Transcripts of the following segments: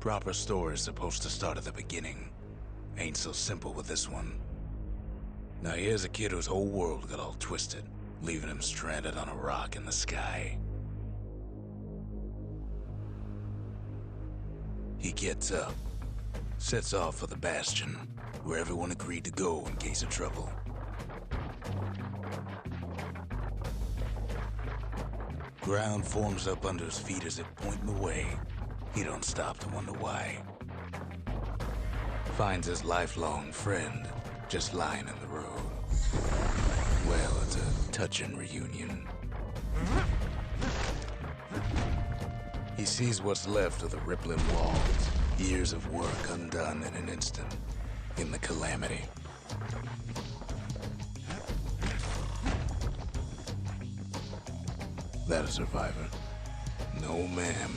Proper story is supposed to start at the beginning. Ain't so simple with this one. Now here's a kid whose whole world got all twisted, leaving him stranded on a rock in the sky. He gets up, sets off for the Bastion, where everyone agreed to go in case of trouble. Ground forms up under his feet as it point him away. He don't stop to wonder why. Finds his lifelong friend just lying in the road. Well, it's a touching reunion. He sees what's left of the rippling walls, years of work undone in an instant, in the calamity. That a survivor? No, ma'am.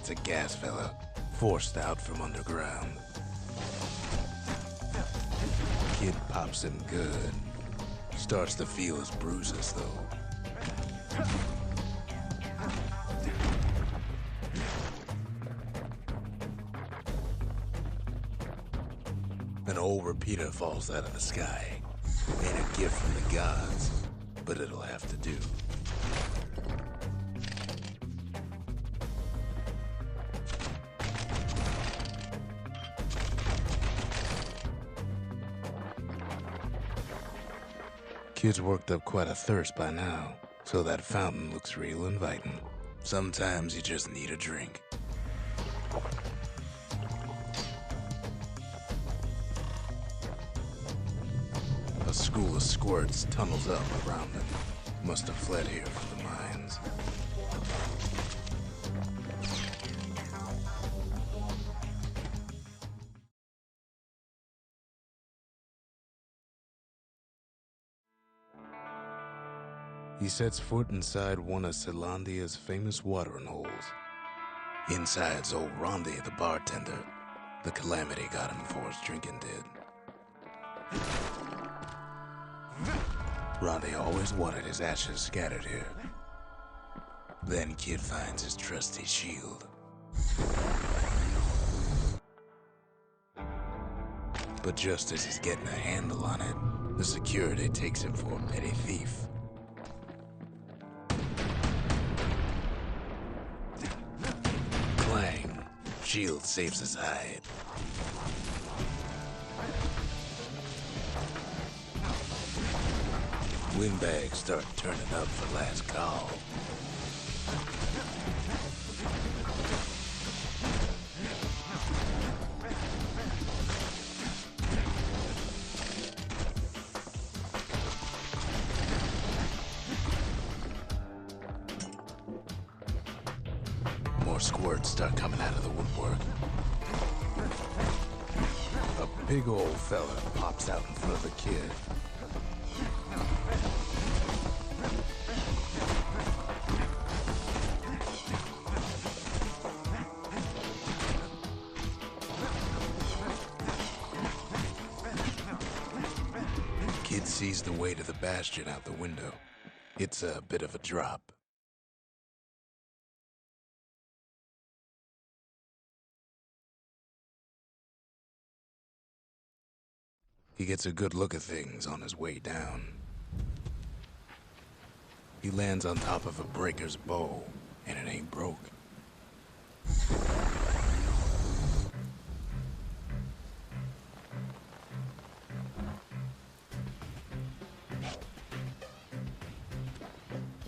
It's a gas fella, forced out from underground. Kid pops him good. Starts to feel his bruises, though. An old repeater falls out of the sky. Ain't a gift from the gods, but it'll have to do. Kid's worked up quite a thirst by now, so that fountain looks real inviting. Sometimes you just need a drink. A school of squirts tunnels up around them. Must have fled here from the mines. He sets foot inside one of Zealandia's famous watering holes. Inside's old Rondi, the bartender. The calamity got him before his drinking did. Rondi always wanted his ashes scattered here. Then Kid finds his trusty shield. But just as he's getting a handle on it, the security takes him for a petty thief. Clang. Shield saves his hide. Windbags start turning up for last call. More squirts start coming out of the woodwork. A big old fella pops out in front of the kid. Kid sees the way to the Bastion out the window. It's a bit of a drop. He gets a good look at things on his way down. He lands on top of a breaker's bow, and it ain't broke.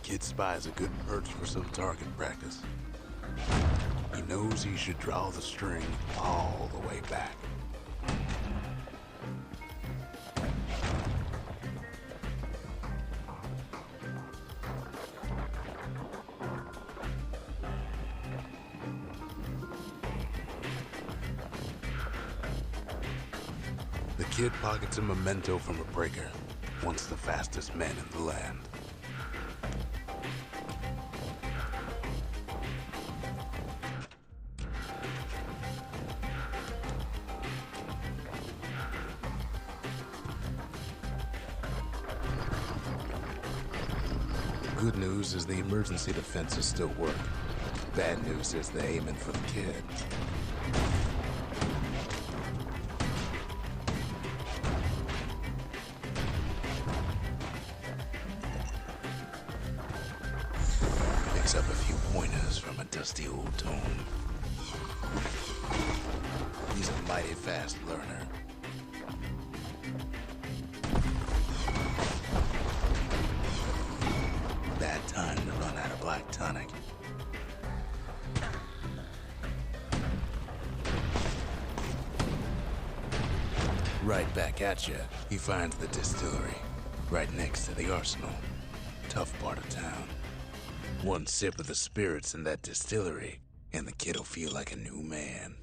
Kid spies a good perch for some target practice. He knows he should draw the string all the way back. The kid pockets a memento from a breaker, once the fastest man in the land. Good news is the emergency defenses still work. Bad news is they're aiming for the kid. rusty old tome. He's a mighty fast learner. Bad time to run out of black tonic. Right back at you, he finds the distillery, right next to the arsenal. Tough part of town. One sip of the spirits in that distillery, and the kid'll feel like a new man.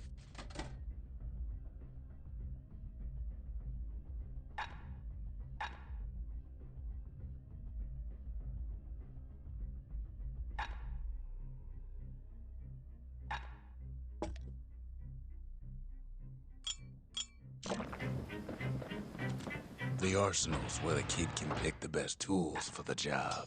The arsenal's where the kid can pick the best tools for the job.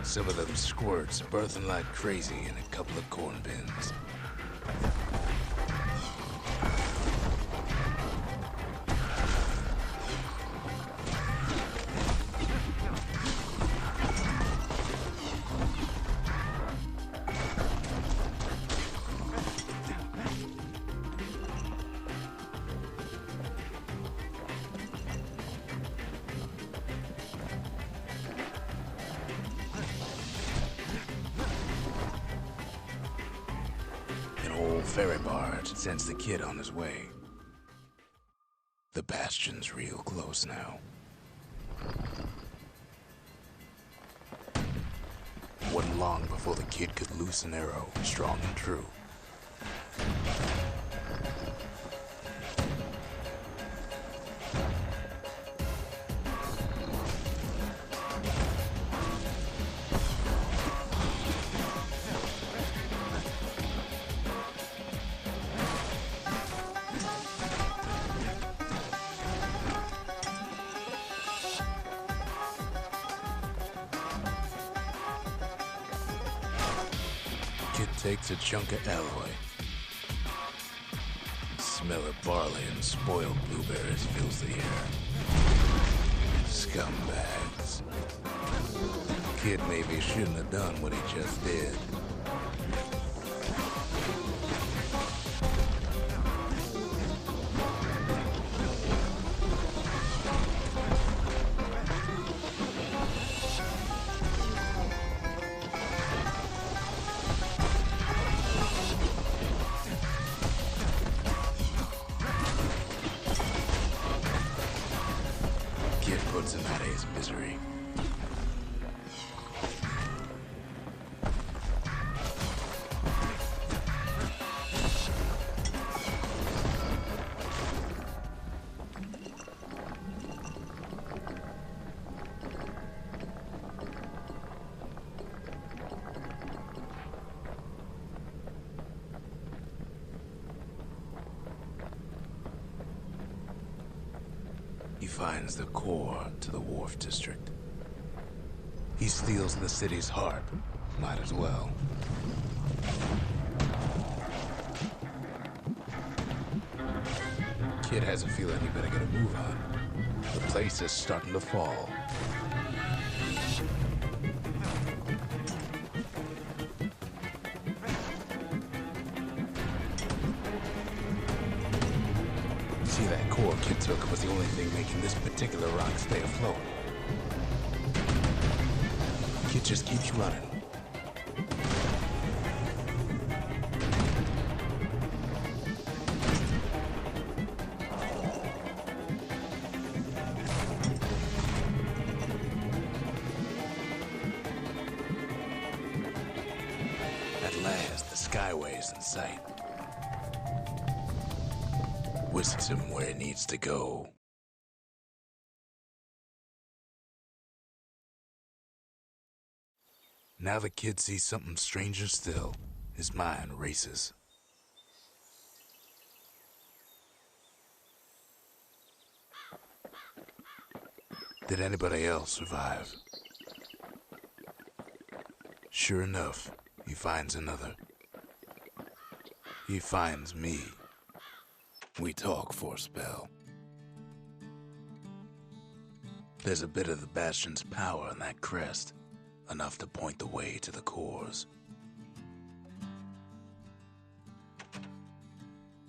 Some of them squirts birthing like crazy in a couple of corn bins. Ferry barge sends the kid on his way. The Bastion's real close now. Wasn't long before the kid could loose an arrow, strong and true. Kid takes a chunk of alloy. Smell of barley and spoiled blueberries fills the air. Scumbags. Kid maybe shouldn't have done what he just did. Kid puts him out of his misery. He finds the core to the Wharf District. He steals the city's heart. Might as well. Kid has a feeling he better get a move on. The place is starting to fall. See, that core Kid took was the only thing making this particular rock stay afloat. Kid just keeps running. At last, the skyway's in sight. Whisks him where he needs to go. Now the kid sees something stranger still. His mind races. Did anybody else survive? Sure enough, he finds another. He finds me. We talk for a spell. There's a bit of the Bastion's power in that crest, enough to point the way to the cores.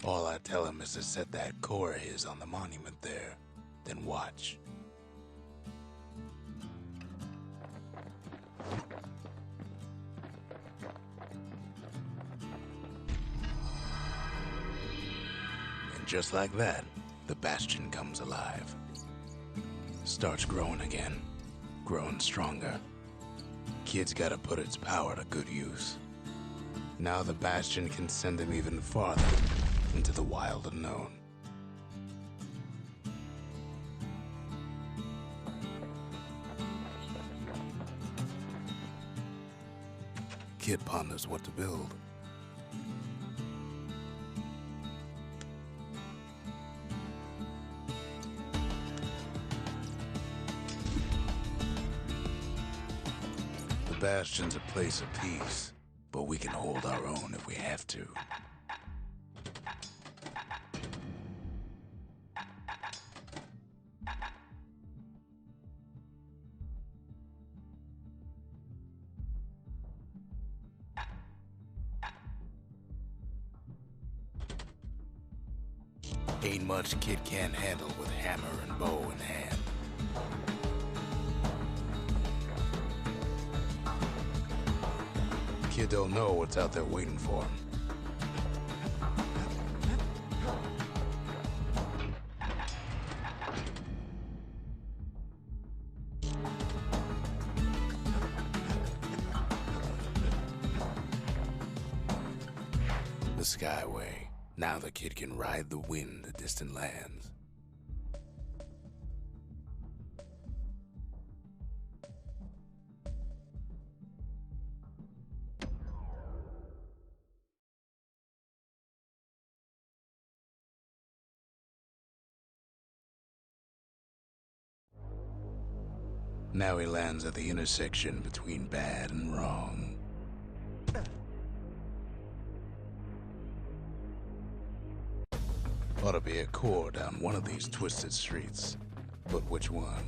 All I tell him is to set that core of his on the monument there, then watch. And just like that, the Bastion comes alive. Starts growing again, growing stronger. Kid's gotta put its power to good use. Now the Bastion can send him even farther into the wild unknown. Kid ponders what to build. The Bastion's a place of peace, but we can hold our own if we have to. Ain't much kid can't handle with hammer and bow in hand. Kid don't know what's out there waiting for him. The Skyway. Now the kid can ride the wind to distant lands. Now he lands at the intersection between bad and wrong. Ought to be a core down one of these twisted streets, but which one?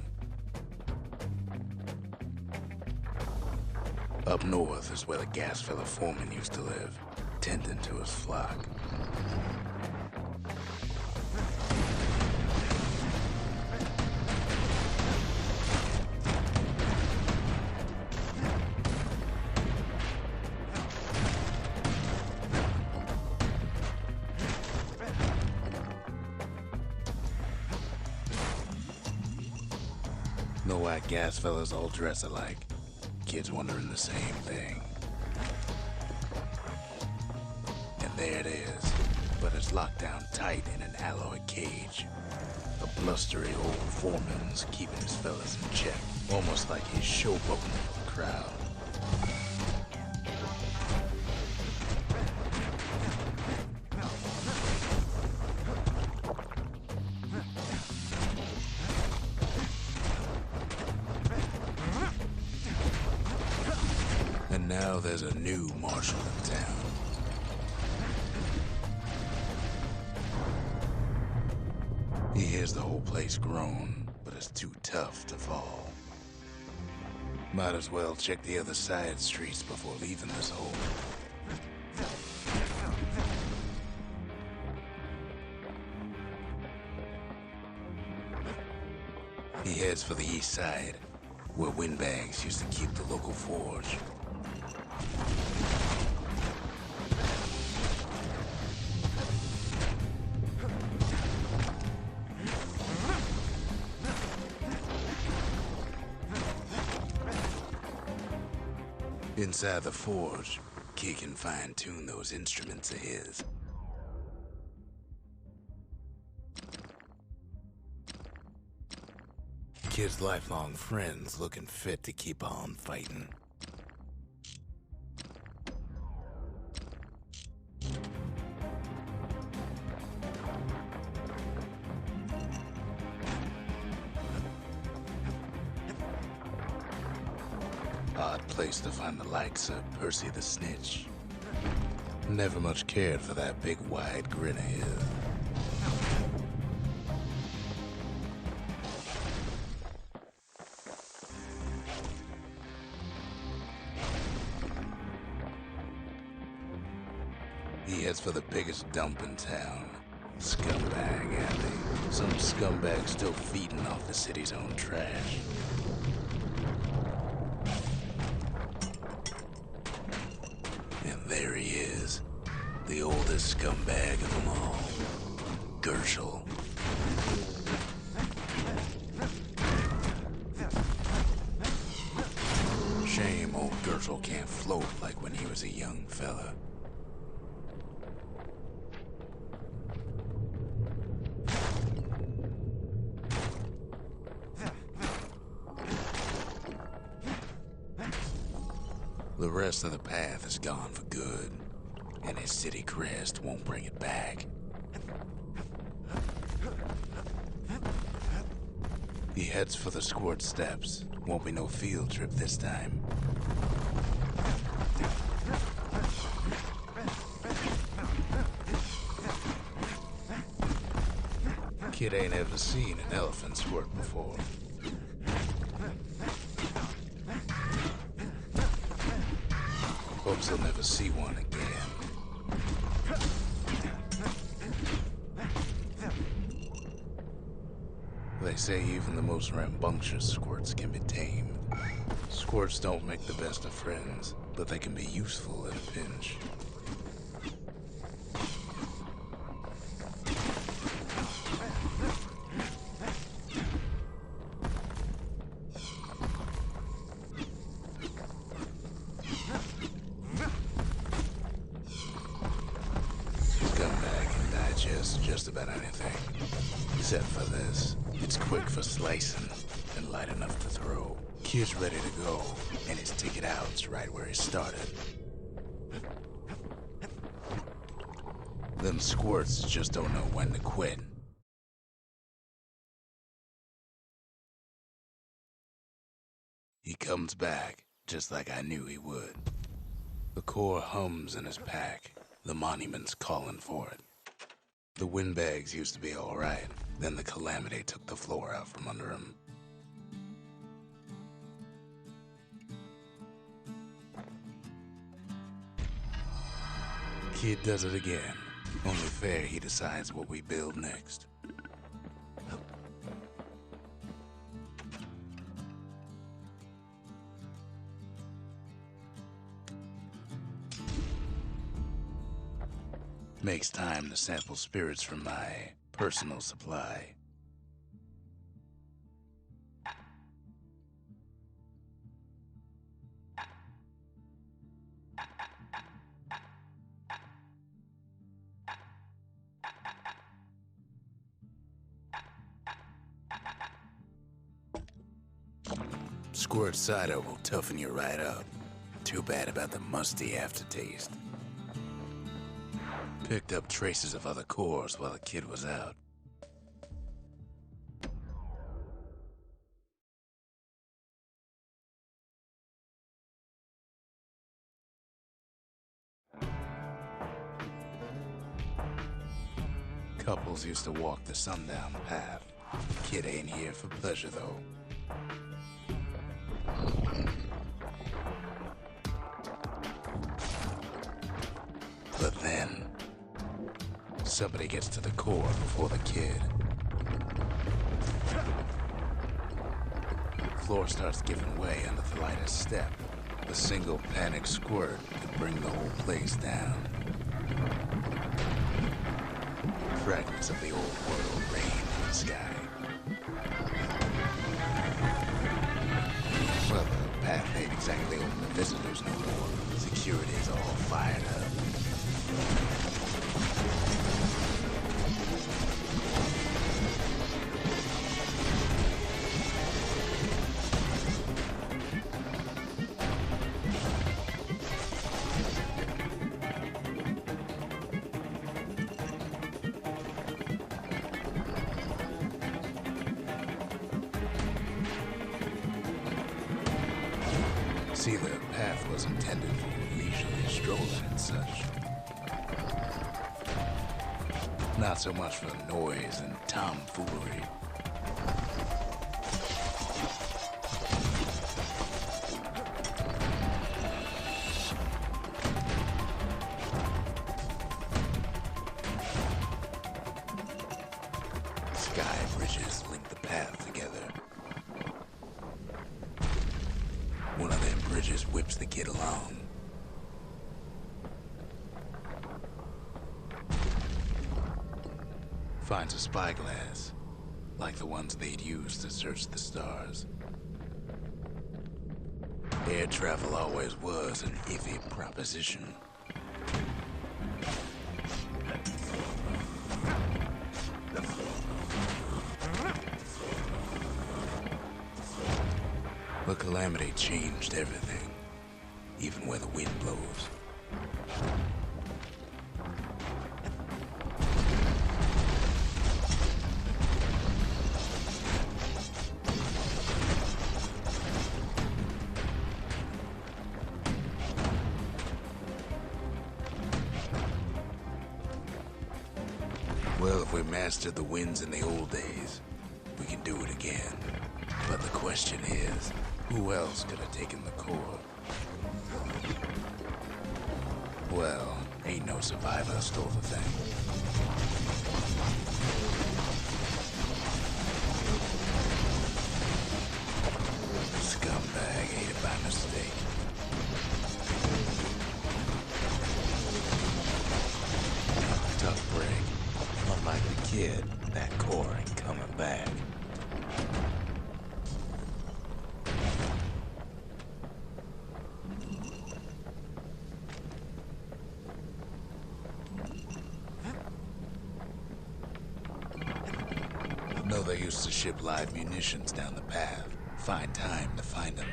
Up north is where the gas fella foreman used to live, tending to his flock. No white gas fellas all dress alike. Kids wondering the same thing. And there it is, but it's locked down tight in an alloy cage. A blustery old foreman's keeping his fellas in check, almost like he's showboating the crowd. And now there's a new marshal in town. He hears the whole place groan, but it's too tough to fall. Might as well check the other side streets before leaving this hole. He heads for the east side, where windbags used to keep the local forge. Inside the forge, Kid can fine-tune those instruments of his. Kid's lifelong friends looking fit to keep on fighting. place to find the likes of Percy the Snitch. Never much cared for that big wide grin of his. He heads for the biggest dump in town. Scumbag alley. Some scumbag still feeding off the city's own trash. And there he is. The oldest scumbag of them all. Gershel. Shame old Gershel can't float like when he was a young fella. The rest of the path is gone for good, and his city crest won't bring it back. He heads for the squirt steps. Won't be no field trip this time. Kid ain't ever seen an elephant squirt before. Hopes he'll never see one again. They say even the most rambunctious squirts can be tamed. Squirts don't make the best of friends, but they can be useful in a pinch. Just about anything, except for this. It's quick for slicing and light enough to throw. Kid's ready to go, and his ticket out's right where he started. Them squirts just don't know when to quit. He comes back, just like I knew he would. The core hums in his pack. The monument's calling for it. The windbags used to be all right. Then the calamity took the floor out from under him. Kid does it again. Only fair he decides what we build next. Makes time to sample spirits from my personal supply. Squirt cider will toughen you right up. Too bad about the musty aftertaste. Picked up traces of other cores while the kid was out. Couples used to walk the sundown path. Kid ain't here for pleasure, though. But then, somebody gets to the core before the kid. The floor starts giving way under the lightest step. A single panic squirt could bring the whole place down. Fragments of the old world rain in the sky. Well, the path ain't exactly open to visitors no more. Security's all fired up. See the was intended for leisurely strolling and such. Not so much for noise and tomfoolery. Sky bridges link the path together. One of them bridges whips the kid along. Finds a spyglass, like the ones they'd use to search the stars. Air travel always was an iffy proposition. But Calamity changed everything, even where the wind blows. Well, if we mastered the winds in the old days, we can do it again. But the question is, who else could have taken the core? Well, ain't no survivor stole the thing. Scumbag ate it by mistake. Tough break. Unlike the kid, that core ain't coming back. No, they used to ship live munitions down the path. Find time to find them.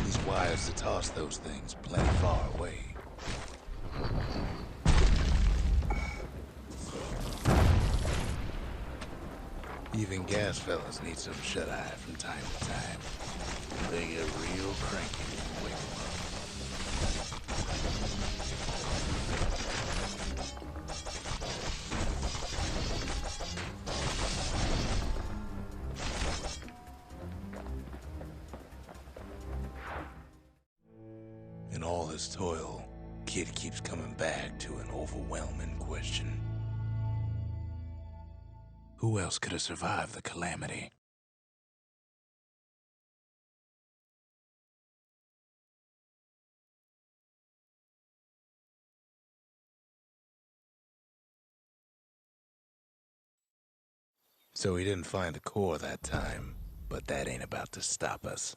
These wires to toss those things plenty far away. Even gas fellas need some shut-eye from time to time. They get real cranky when you wake them up. In all this toil, Kid keeps coming back to an overwhelming question. Who else could have survived the calamity? So he didn't find the core that time, but that ain't about to stop us.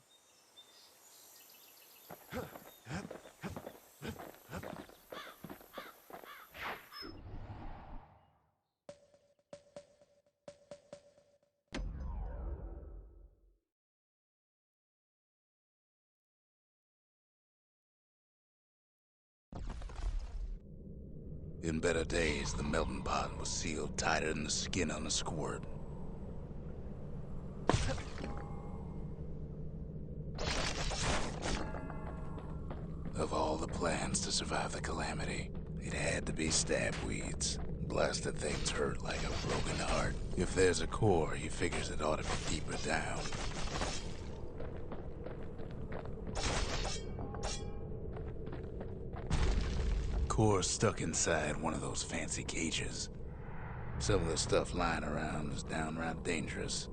In better days, the melting pot was sealed tighter than the skin on a squirt. Of all the plans to survive the calamity, it had to be stab weeds. Blasted things hurt like a broken heart. If there's a core, he figures it ought to be deeper down. Core stuck inside one of those fancy cages. Some of the stuff lying around is downright dangerous.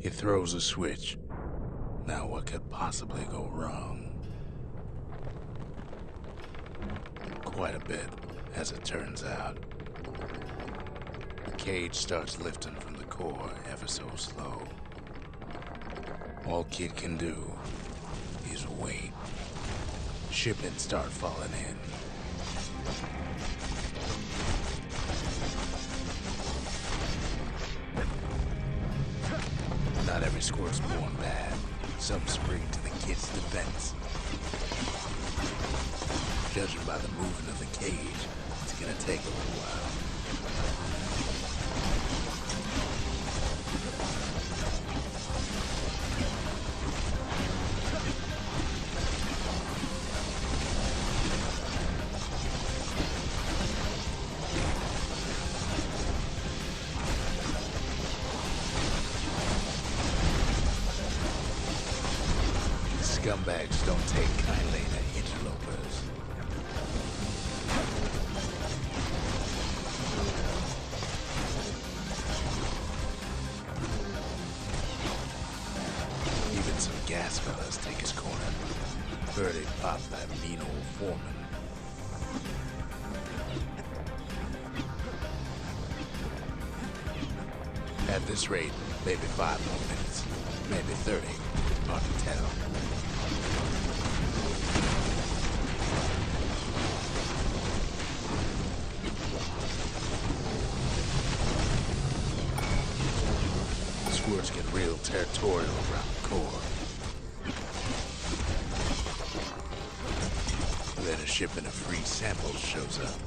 He throws a switch. Now what could possibly go wrong? Quite a bit, as it turns out. The cage starts lifting from the core ever so slow. All Kid can do is wait. Shipments start falling in. Not every squirt's born bad. Some spring to the kid's defense. Judging by the movement of the cage, it's gonna take a little while. Scumbags don't take kindly to interlopers. Even some gas fellas take his corner. Birdie popped that mean old foreman. At this rate, maybe 5 more minutes, maybe 30, hard to tell. Squirts get real territorial around the core. Then a shipment of free samples shows up.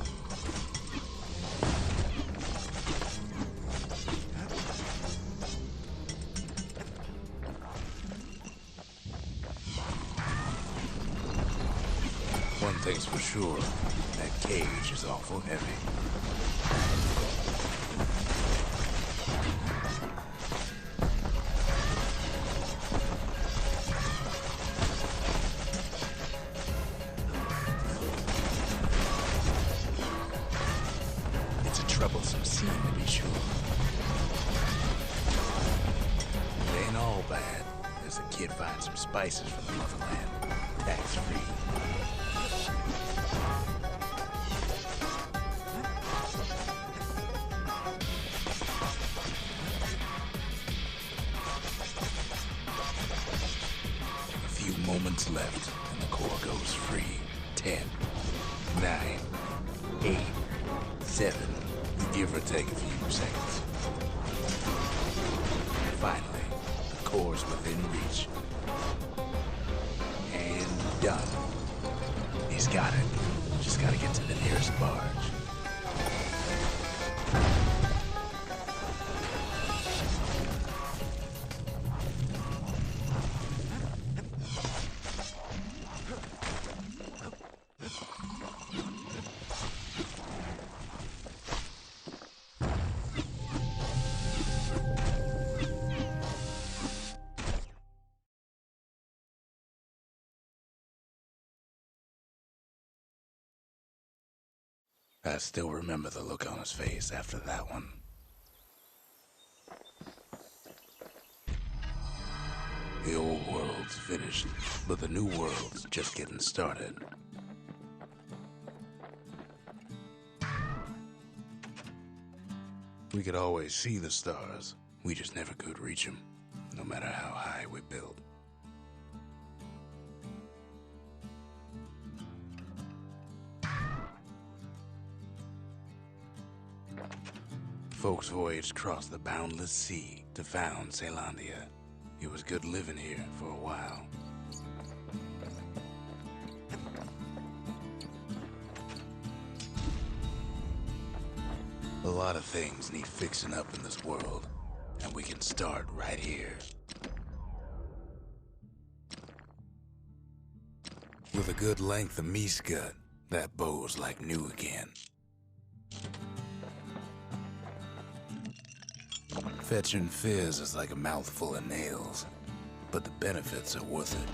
One thing's for sure, that cage is awful heavy. Troublesome scene, to be sure. It ain't all bad, as the kid finds some spices from the motherland, tax-free. A few moments left, and the core goes free. 10, 9, 8, 7. Give or take a few seconds. Finally, the core's within reach. And done. He's got it. Just gotta get to the nearest barge. I still remember the look on his face after that one. The old world's finished, but the new world's just getting started. We could always see the stars, we just never could reach them, no matter how high we built. Folks voyaged across the boundless sea to found Celandia. It was good living here for a while. A lot of things need fixing up in this world, and we can start right here. With a good length of meat gut, that bow's like new again. Fetching fizz is like a mouthful of nails, but the benefits are worth it.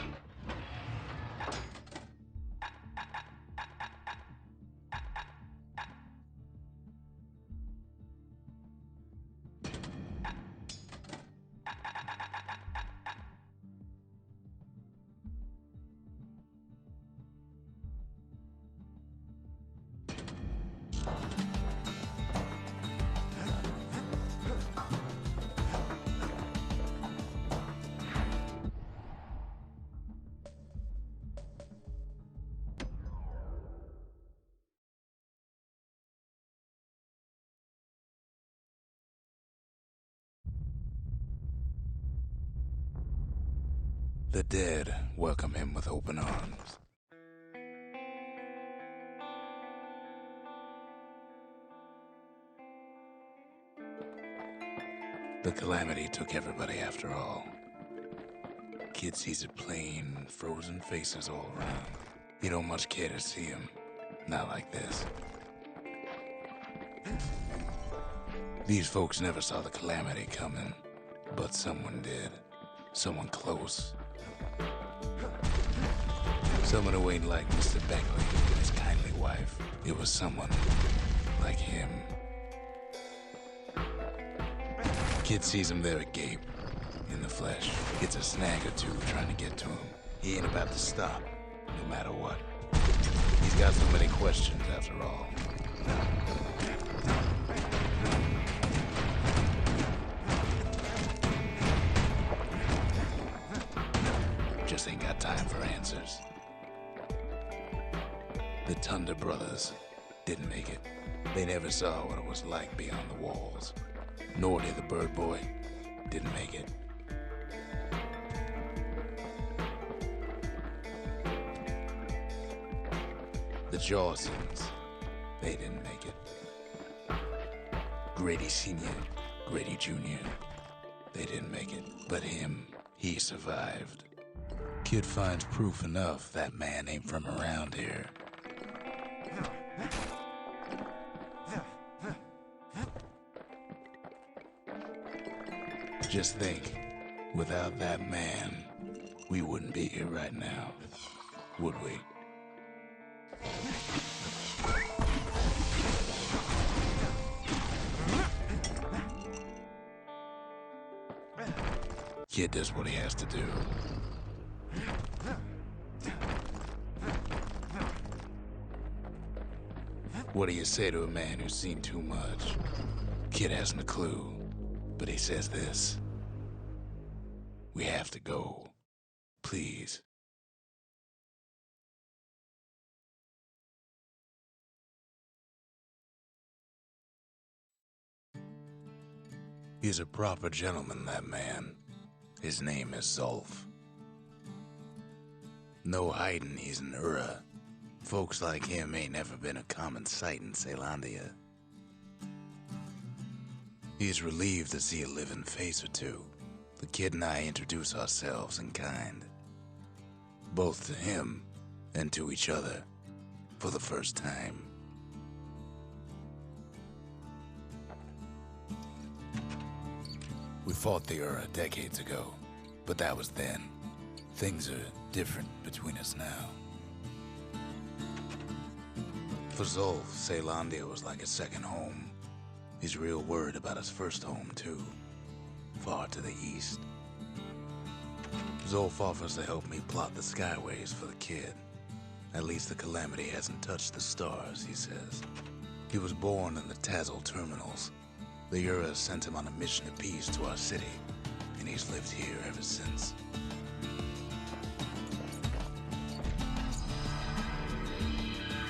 The dead welcome him with open arms. The calamity took everybody after all. Kid sees it plain, frozen faces all around. You don't much care to see him. Not like this. These folks never saw the calamity coming, but someone did. Someone close. Someone who ain't like Mr. Beckley and his kindly wife. It was someone like him. Kid sees him there agape, in the flesh. Gets a snag or two trying to get to him. He ain't about to stop, no matter what. He's got so many questions after all. Just ain't got time for answers. The Thunder brothers didn't make it. They never saw what it was like beyond the walls. Nor did the bird boy. Didn't make it. The Jawsons, they didn't make it. Grady Sr., Grady Jr., they didn't make it. But him, he survived. Kid finds proof enough that man ain't from around here. Just think, without that man, we wouldn't be here right now, would we? Kid does what he has to do. What do you say to a man who's seen too much? Kid hasn't a clue, but he says this. We have to go. Please. He's a proper gentleman, that man. His name is Zulf. No hiding he's an Ura. Folks like him ain't never been a common sight in Caelondia. He's relieved to see a living face or two. The kid and I introduce ourselves in kind. Both to him and to each other for the first time. We fought the Ura decades ago, but that was then. Things are different between us now. For Zulf, Caelondia was like a second home. He's real worried about his first home, too. Far to the east. Zulf offers to help me plot the skyways for the kid. At least the calamity hasn't touched the stars, he says. He was born in the Tazzle terminals. The Ura sent him on a mission of peace to our city, and he's lived here ever since.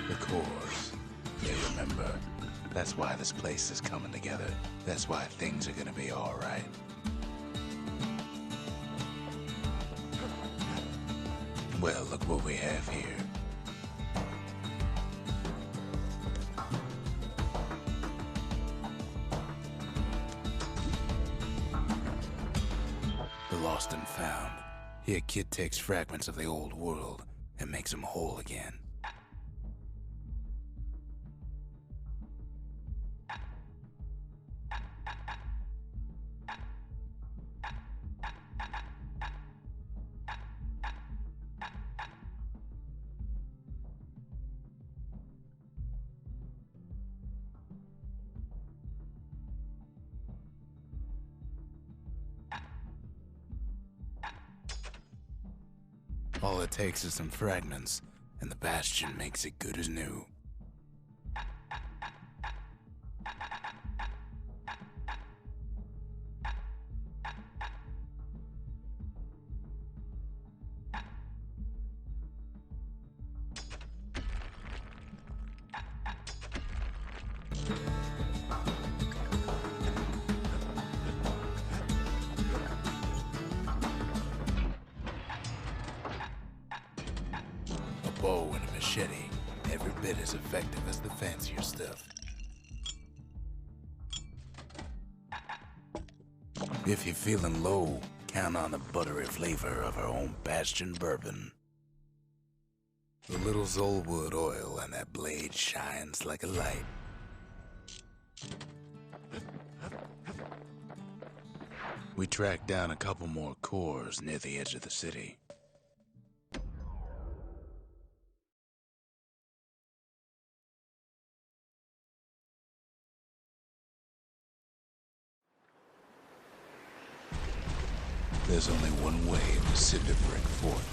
The cores, they remember. That's why this place is coming together. That's why things are gonna be all right. Well, look what we have here. The lost and found. Here, kid takes fragments of the old world and makes them whole again. All it takes is some fragments, and the Bastion makes it good as new. bow and a machete, every bit as effective as the fancier stuff. If you're feeling low, count on the buttery flavor of our own Bastion bourbon. The little Zolwood oil and that blade shines like a light. We tracked down a couple more cores near the edge of the city. There's only one way to Cinder Brick Fort.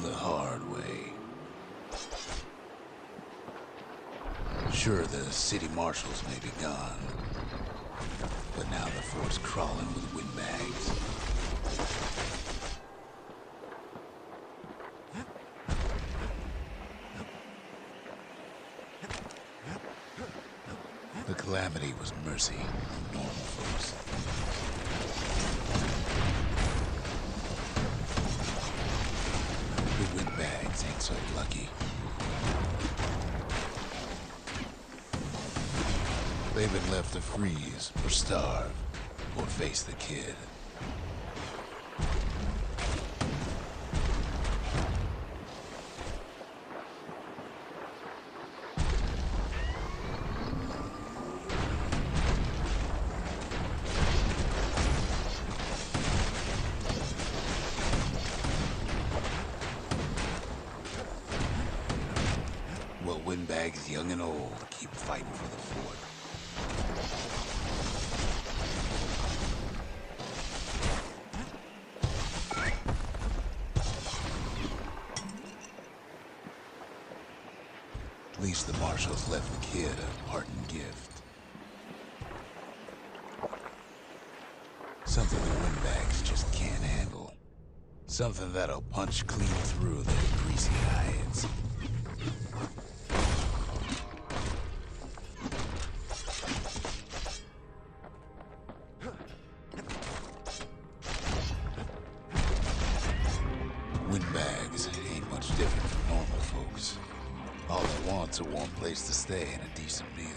The hard way. Sure, the city marshals may be gone, but now the fort's crawling with windbags. The calamity was mercy on normal folks. The windbags ain't so lucky. They've been left to freeze, or starve, or face the kid. Well, windbags young and old keep fighting for the fort. At least the marshals left the kid a parting gift. Something the windbags just can't handle. Something that'll punch clean through their greasy hides. Windbags ain't much different from normal folks. All they want's a warm place to stay and a decent meal.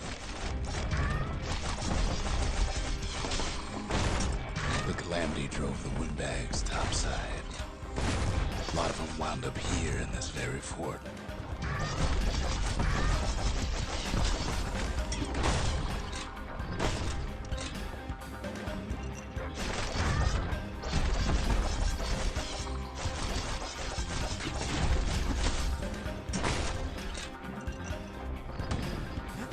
The calamity drove the windbags topside. A lot of them wound up here in this very fort.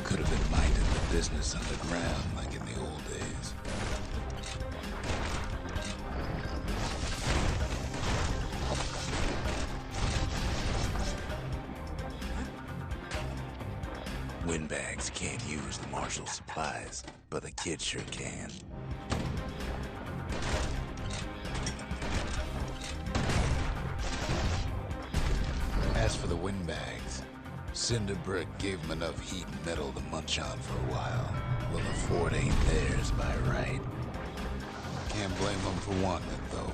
Could have been minding the business underground like in the old days. Windbags can't use the marshal supplies, but the kid sure can. As for the windbags, Cinder Brick gave them enough heat and metal to munch on for a while. Well, the fort ain't theirs by right. Can't blame them for wanting it, though.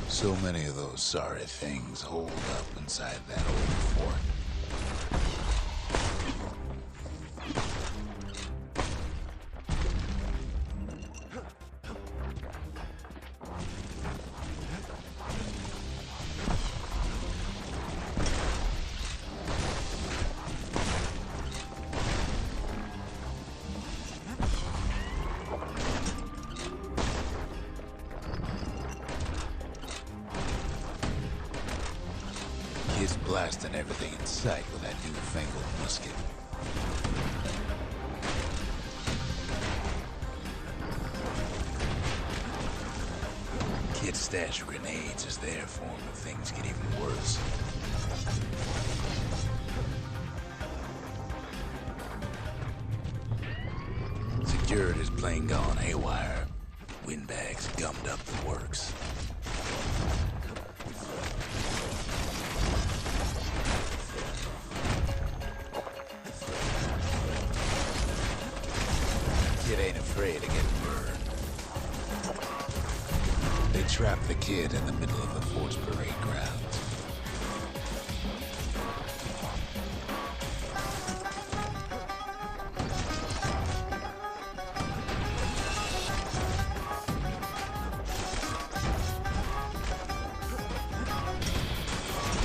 So many of those sorry things hold up inside that old fort. Kids blasting everything in sight with that newfangled musket. Kids stash grenades as their form if things get even worse. Security's plain gone haywire. Windbags gummed up the works. trapped the kid in the middle of the fort's parade grounds.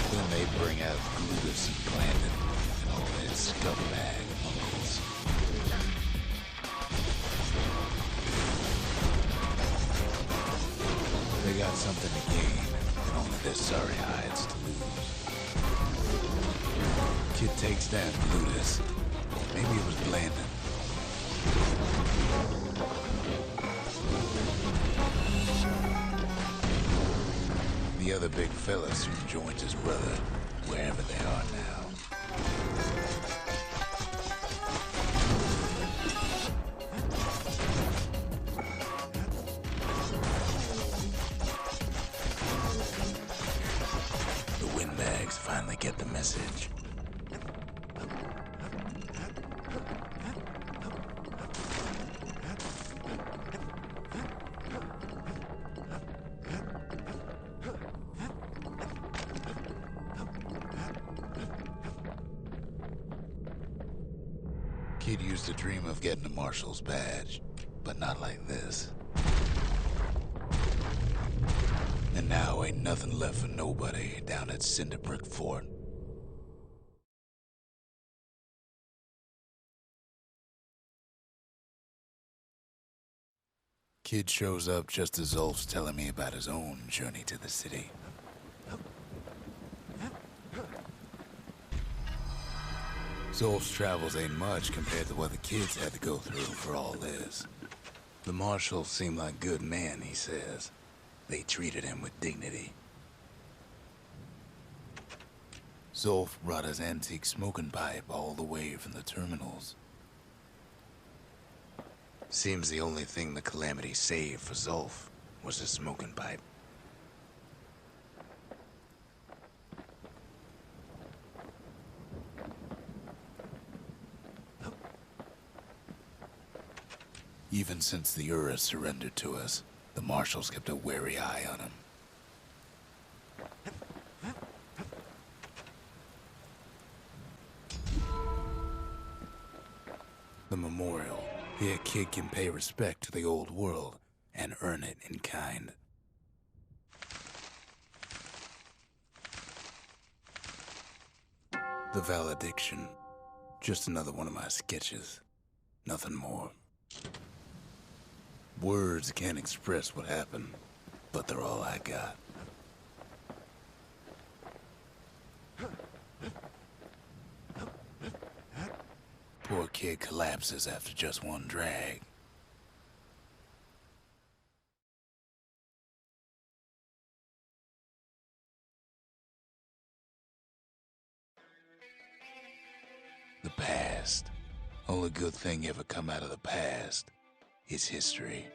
Then they bring out Glutus and Blandon and all his scumbag uncles. They got something to gain, and only their sorry hides to lose. Kid takes down Glutus. Maybe it was Blandon. The other big fella soon joins his brother, wherever they are now. The windbags finally get the message. Kid used to dream of getting a marshal's badge, but not like this. And now ain't nothing left for nobody down at Cinderbrick Fort. Kid shows up just as Zulf's telling me about his own journey to the city. Zulf's travels ain't much compared to what the kids had to go through for all this. The marshals seem like good men, he says. They treated him with dignity. Zulf brought his antique smoking pipe all the way from the terminals. Seems the only thing the Calamity saved for Zulf was his smoking pipe. Even since the Ura surrendered to us, the marshals kept a wary eye on him. The memorial. Here, a kid can pay respect to the old world and earn it in kind. The valediction. Just another one of my sketches. Nothing more. Words can't express what happened, but they're all I got. Poor kid collapses after just one drag. The past. Only good thing ever come out of the past is history.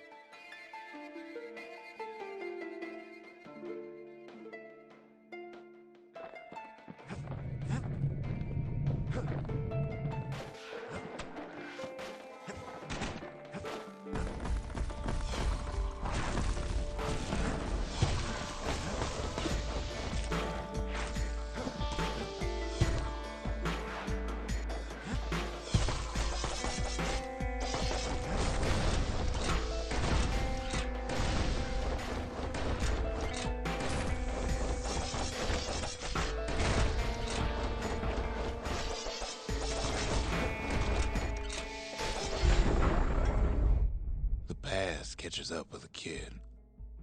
Catches up with the kid.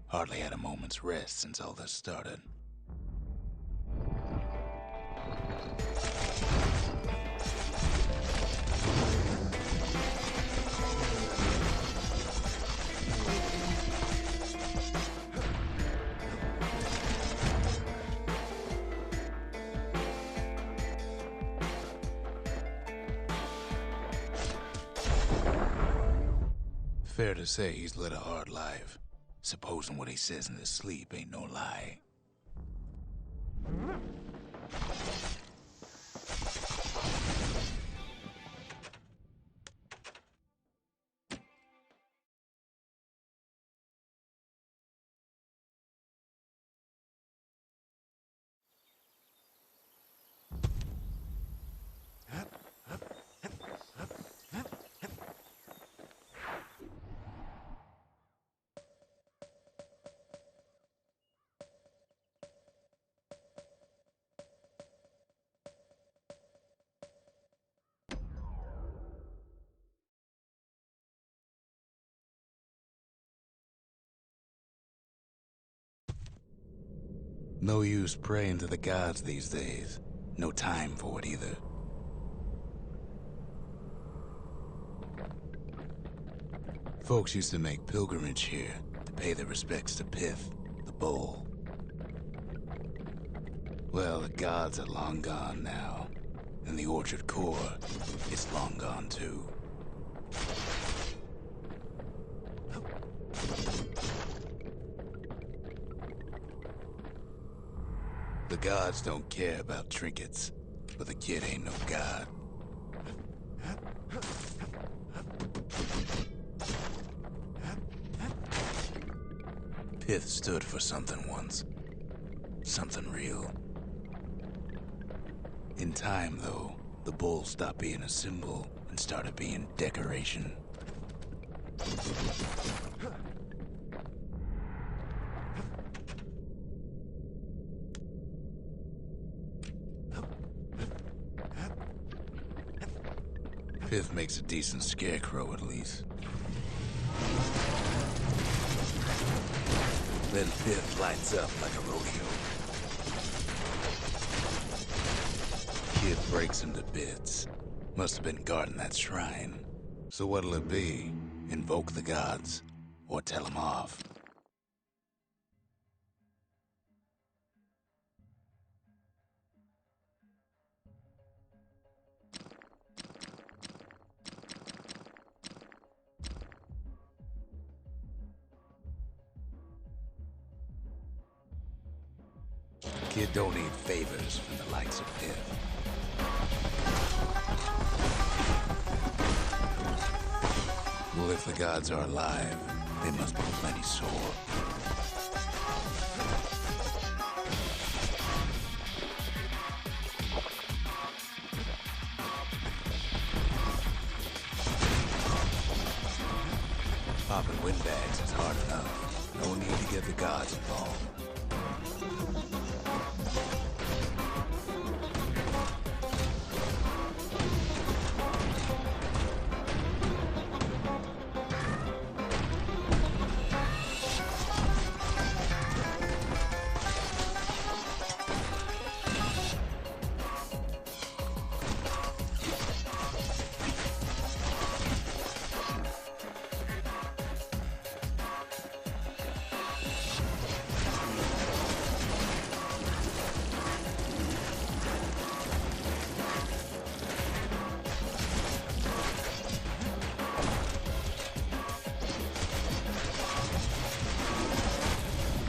Hardly had a moment's rest since all this started. Fair to say he's led a hard life, supposing what he says in his sleep ain't no lie. No use praying to the gods these days. No time for it either. Folks used to make pilgrimage here to pay their respects to Pith, the bull. Well, the gods are long gone now, and the orchard core is long gone too. The gods don't care about trinkets, but the kid ain't no god. Pith stood for something once. Something real. In time, though, the bull stopped being a symbol and started being decoration. Pith makes a decent scarecrow, at least. Then Pith lights up like a rodeo. Kid breaks him to bits. Must have been guarding that shrine. So what'll it be? Invoke the gods, or tell them off? Kid don't need favors from the likes of Pith. Well, if the gods are alive, they must be plenty sore. Popping windbags is hard enough. No need to get the gods involved.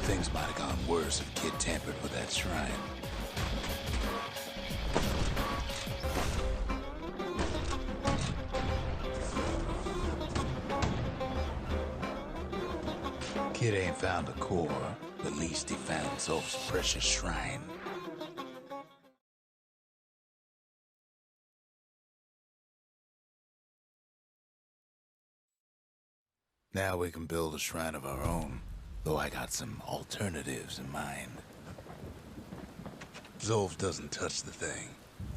Things might have gone worse if Kid tampered with that shrine. Kid ain't found a core, but at least he found Zolf's precious shrine. Now we can build a shrine of our own. Though I got some alternatives in mind. Zolf doesn't touch the thing.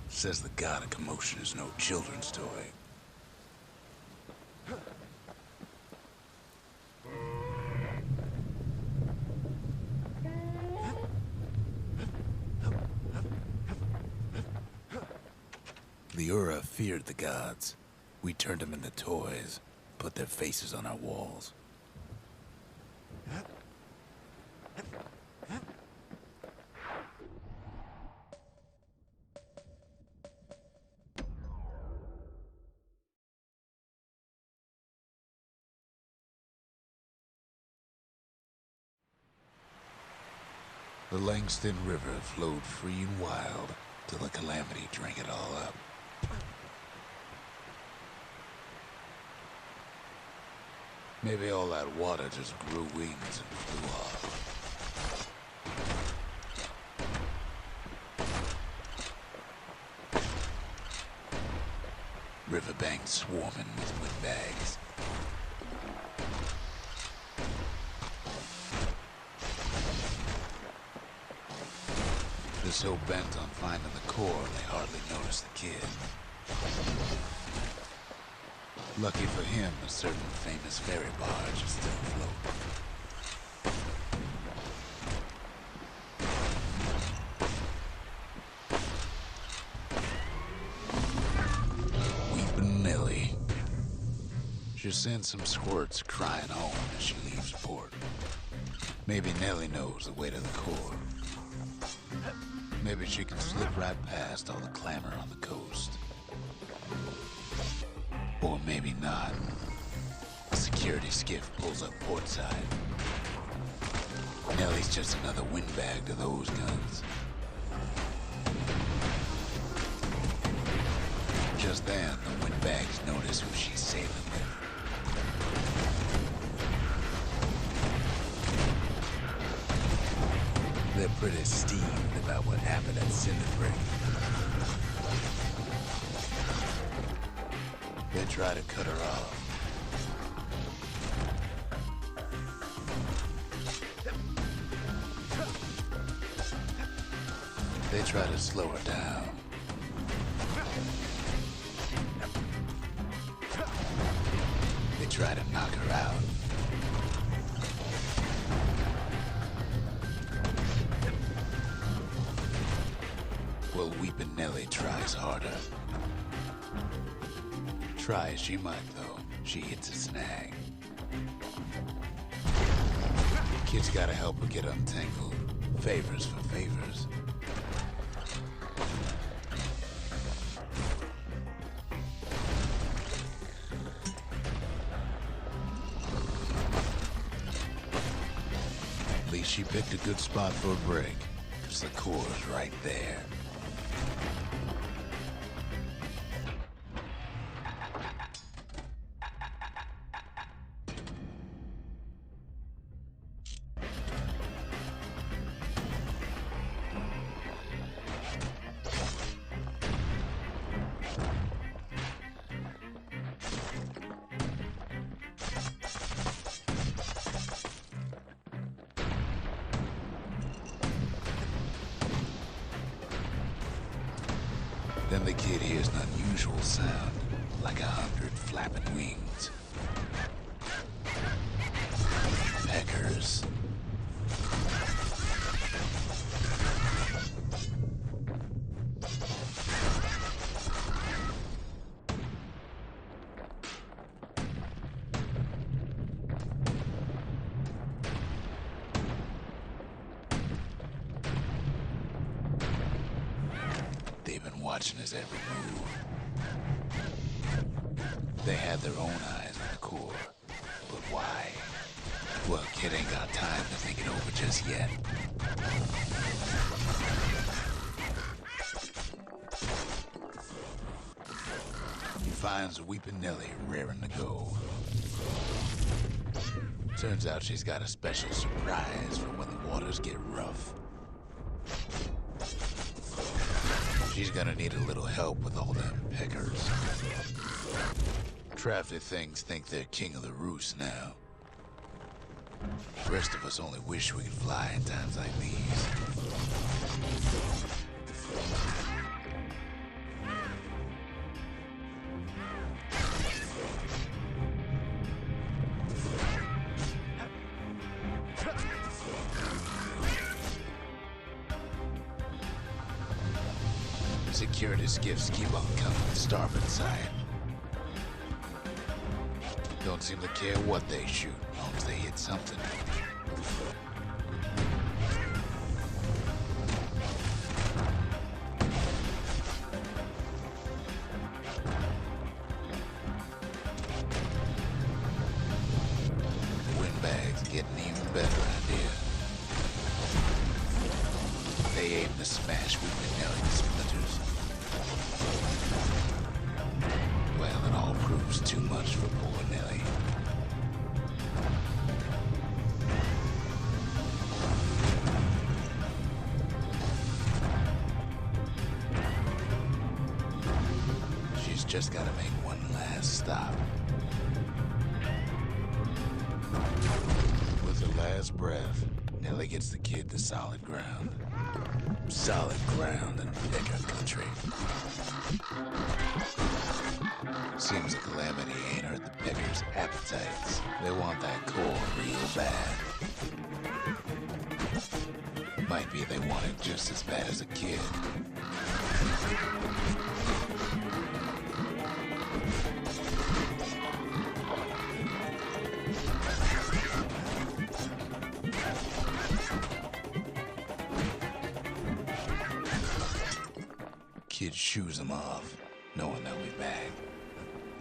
Says the god of commotion is no children's toy. The Ura feared the gods. We turned them into toys, put their faces on our walls. The Langston River flowed free and wild till the calamity drank it all up. Maybe all that water just grew wings and flew off. Riverbanks swarming with windbags. They're so bent on finding the core, they hardly notice the kid. Lucky for him, a certain famous ferry barge is still afloat. She sends some squirts crying home as she leaves port. Maybe Nellie knows the way to the core. Maybe she can slip right past all the clamor on the coast. Or maybe not. A security skiff pulls up portside. Nellie's just another windbag to those guns. Just then, the windbags notice who she's sailing with. They're pretty steamed about what happened at Cinderbreak. They try to cut her off. They try to slow her down. They try to knock her out. Well, Weepin' Nellie tries harder. Try as she might, though, she hits a snag. Kid's gotta help her get untangled. Favors for favors. At least she picked a good spot for a break, 'cause the core's right there. Then the kid hears an unusual sound, like 100 flapping wings. Peckers. They've been watching his every move. They had their own eyes on the core. But why? Well, kid ain't got time to think it over just yet. He finds Weepin' Nellie raring to go. Turns out she's got a special surprise for when the waters get rough. She's gonna need a little help with all them peckers. Crafty things think they're king of the roost now. The rest of us only wish we could fly in times like these. Security skiffs keep on coming to starboard side. Don't seem to care what they shoot, as long as they hit something. The windbags getting even better idea. They aim to smash Weepin' Nellie to splinters. Well, it all proves too much for poor Nellie. She's just gotta make one last stop. With her last breath, Nellie gets the kid to solid ground. Solid ground in Pecker country. Seems the calamity ain't hurt the Peckers' appetites. They want that core real bad. Might be they want it just as bad as a kid. Kid shoos him off, knowing they'll be back.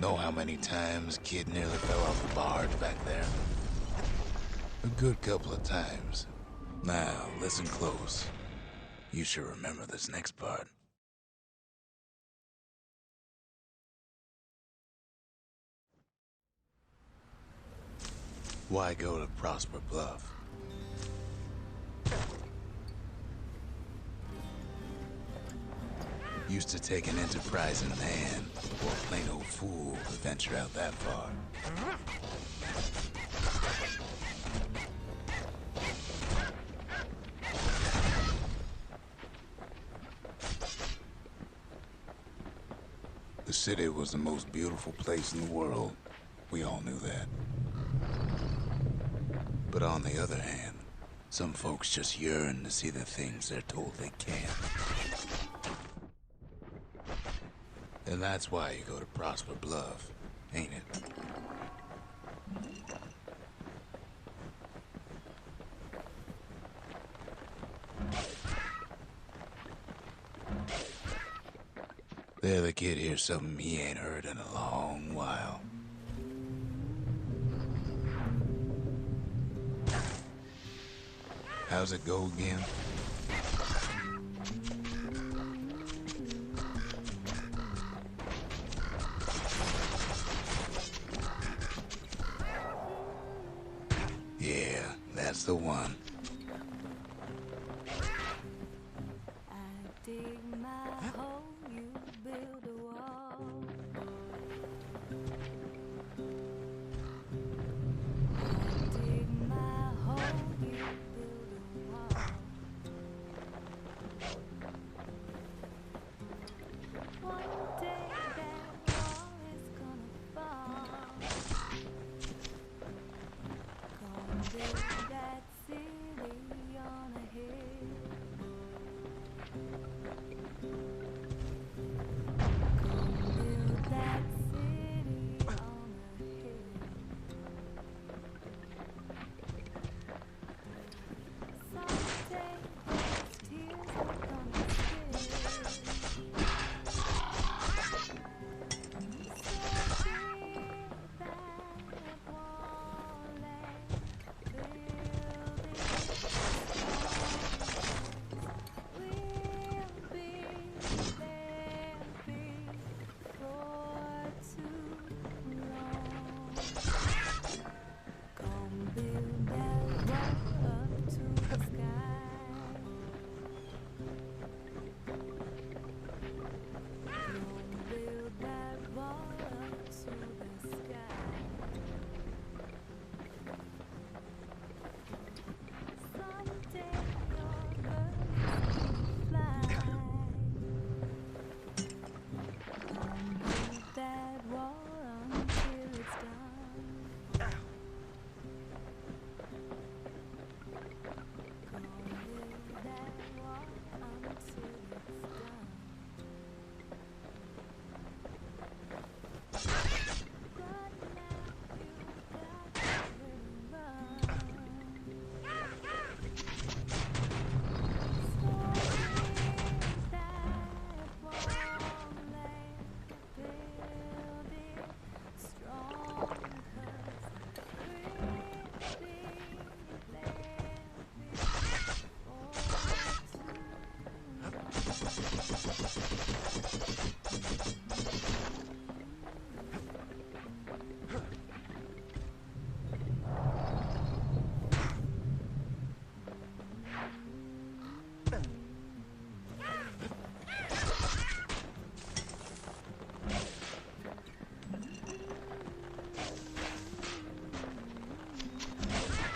Know how many times Kid nearly fell off the barge back there? A good couple of times. Now, listen close. You should remember this next part. Why go to Prosper Bluff? Used to take an enterprising man or a plain old fool to venture out that far. The city was the most beautiful place in the world. We all knew that. But on the other hand, some folks just yearn to see the things they're told they can't. And that's why you go to Prosper Bluff, ain't it? There the kid hears something he ain't heard in a long while. How's it go again? Yeah, that's the one.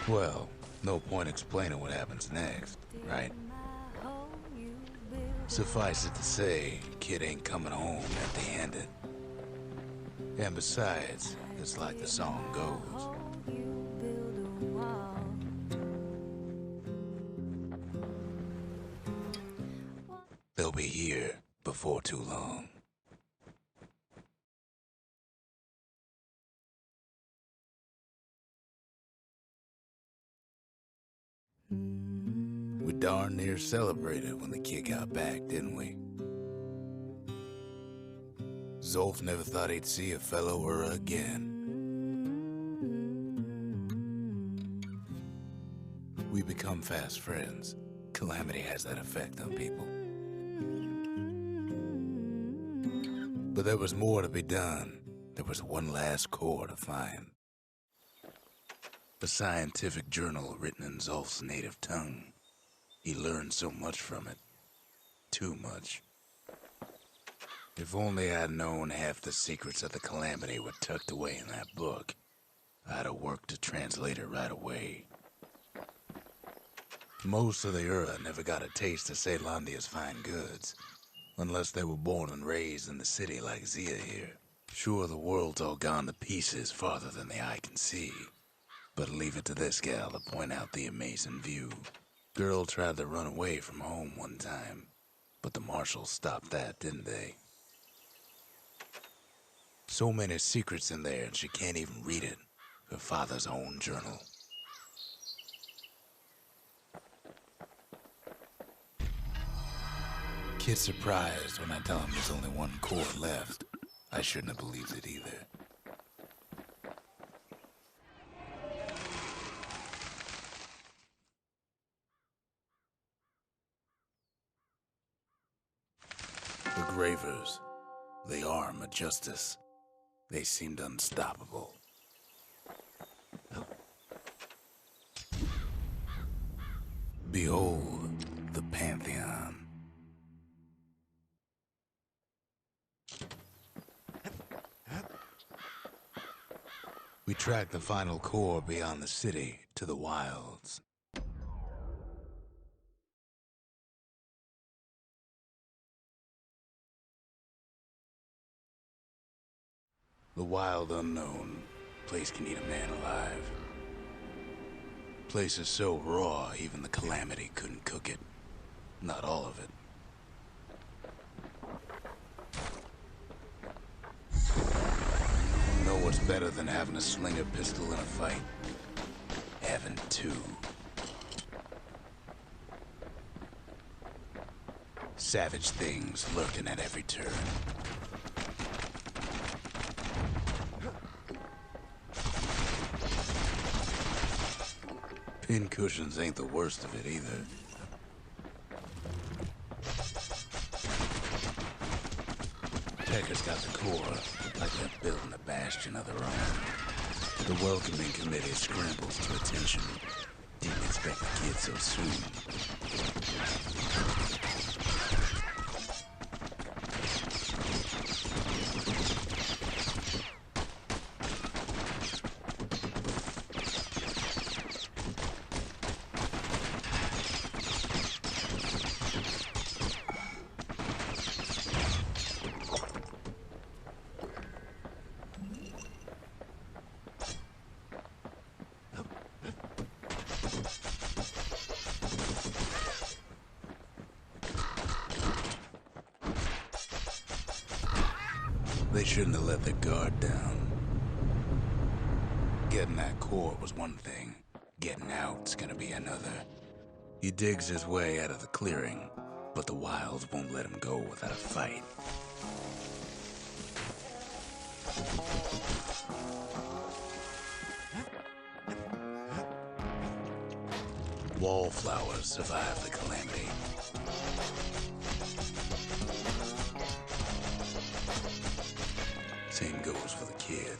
Well, no point explaining what happens next, right? Suffice it to say, kid ain't coming home empty-handed. And besides, it's like the song goes. They'll be here before too long. We darn near celebrated when the kid got back, didn't we? Zolf never thought he'd see a fellow Ura again. We become fast friends. Calamity has that effect on people. But there was more to be done. There was one last core to find. A scientific journal written in Zolf's native tongue. He learned so much from it. Too much. If only I'd known half the secrets of the Calamity were tucked away in that book, I'd have worked to translate it right away. Most of the Ura never got a taste of Ceylondia's fine goods, unless they were born and raised in the city like Zia here. Sure, the world's all gone to pieces farther than the eye can see, but leave it to this gal to point out the amazing view. Girl tried to run away from home one time, but the marshals stopped that, didn't they? So many secrets in there and she can't even read it. Her father's own journal. Kid's surprised when I tell him there's only one core left. I shouldn't have believed it either. The Gravers. The arm of justice. They seemed unstoppable. Behold, the Pantheon. We tracked the final core beyond the city to the wilds. The wild unknown. Place can eat a man alive. Place is so raw, even the Calamity couldn't cook it. Not all of it. You know what's better than having a slinger pistol in a fight? Having two. Savage things lurking at every turn. Pin cushions ain't the worst of it either. Techers got the core, like they're building a Bastion of their own. The welcoming committee scrambles to attention. Didn't expect the kid so soon. They shouldn't have let their guard down. Getting that core was one thing. Getting out's gonna be another. He digs his way out of the clearing, but the wilds won't let him go without a fight. Wallflowers survive the Calamity. Same goes for the kid.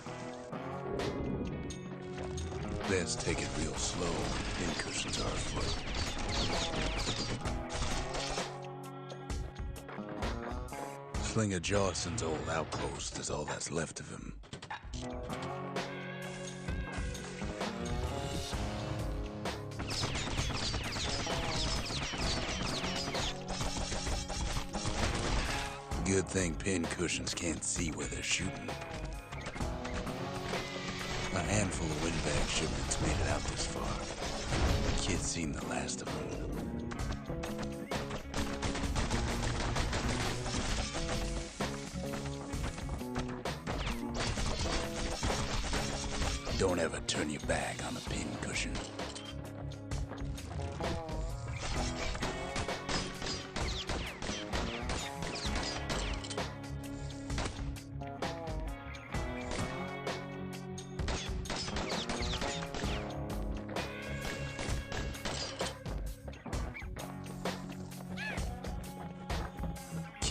Let's take it real slow. Pin cushions are afoot. Slinger Jawson's old outpost is all that's left of him. Good thing pin cushions can't see where they're shooting. A handful of windbag shipments made it out this far. The kid's seen the last of them. Don't ever turn your back on a pin cushion.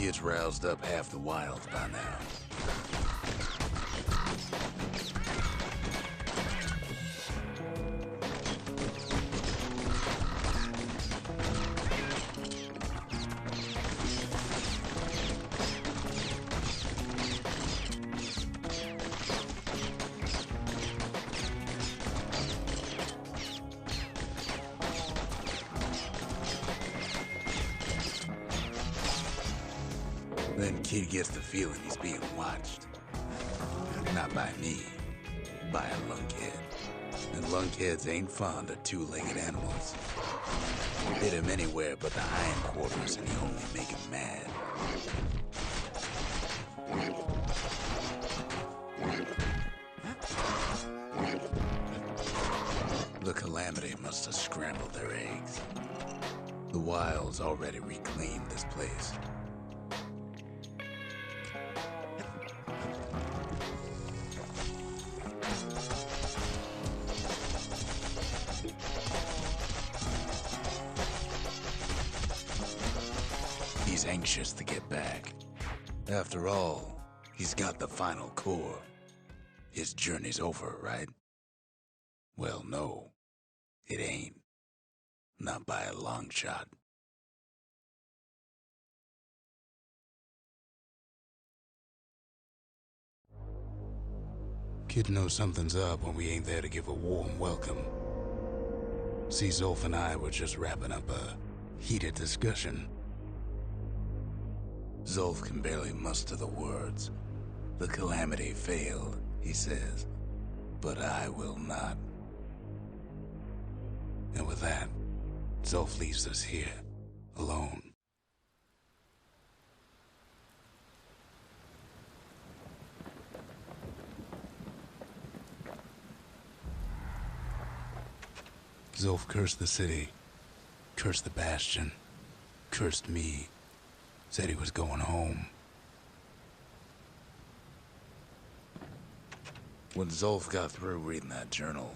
kid's roused up half the wilds by now. Then kid gets the feeling he's being watched. Not by me, by a lunkhead. And lunkheads ain't fond of two-legged animals. Hit him anywhere but the hindquarters and he only make him mad. The Calamity must have scrambled their eggs. The wilds already reclaimed this place. He's anxious to get back. After all, he's got the final core. His journey's over, right? Well, no, it ain't. Not by a long shot. Kid knows something's up when we ain't there to give a warm welcome. See, Zolf and I were just wrapping up a heated discussion. Zolf can barely muster the words. The Calamity failed, he says, but I will not. And with that, Zolf leaves us here, alone. Zolf cursed the city, cursed the Bastion, cursed me, said he was going home. When Zolf got through reading that journal,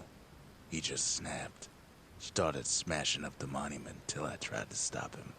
he just snapped. Started smashing up the monument till I tried to stop him.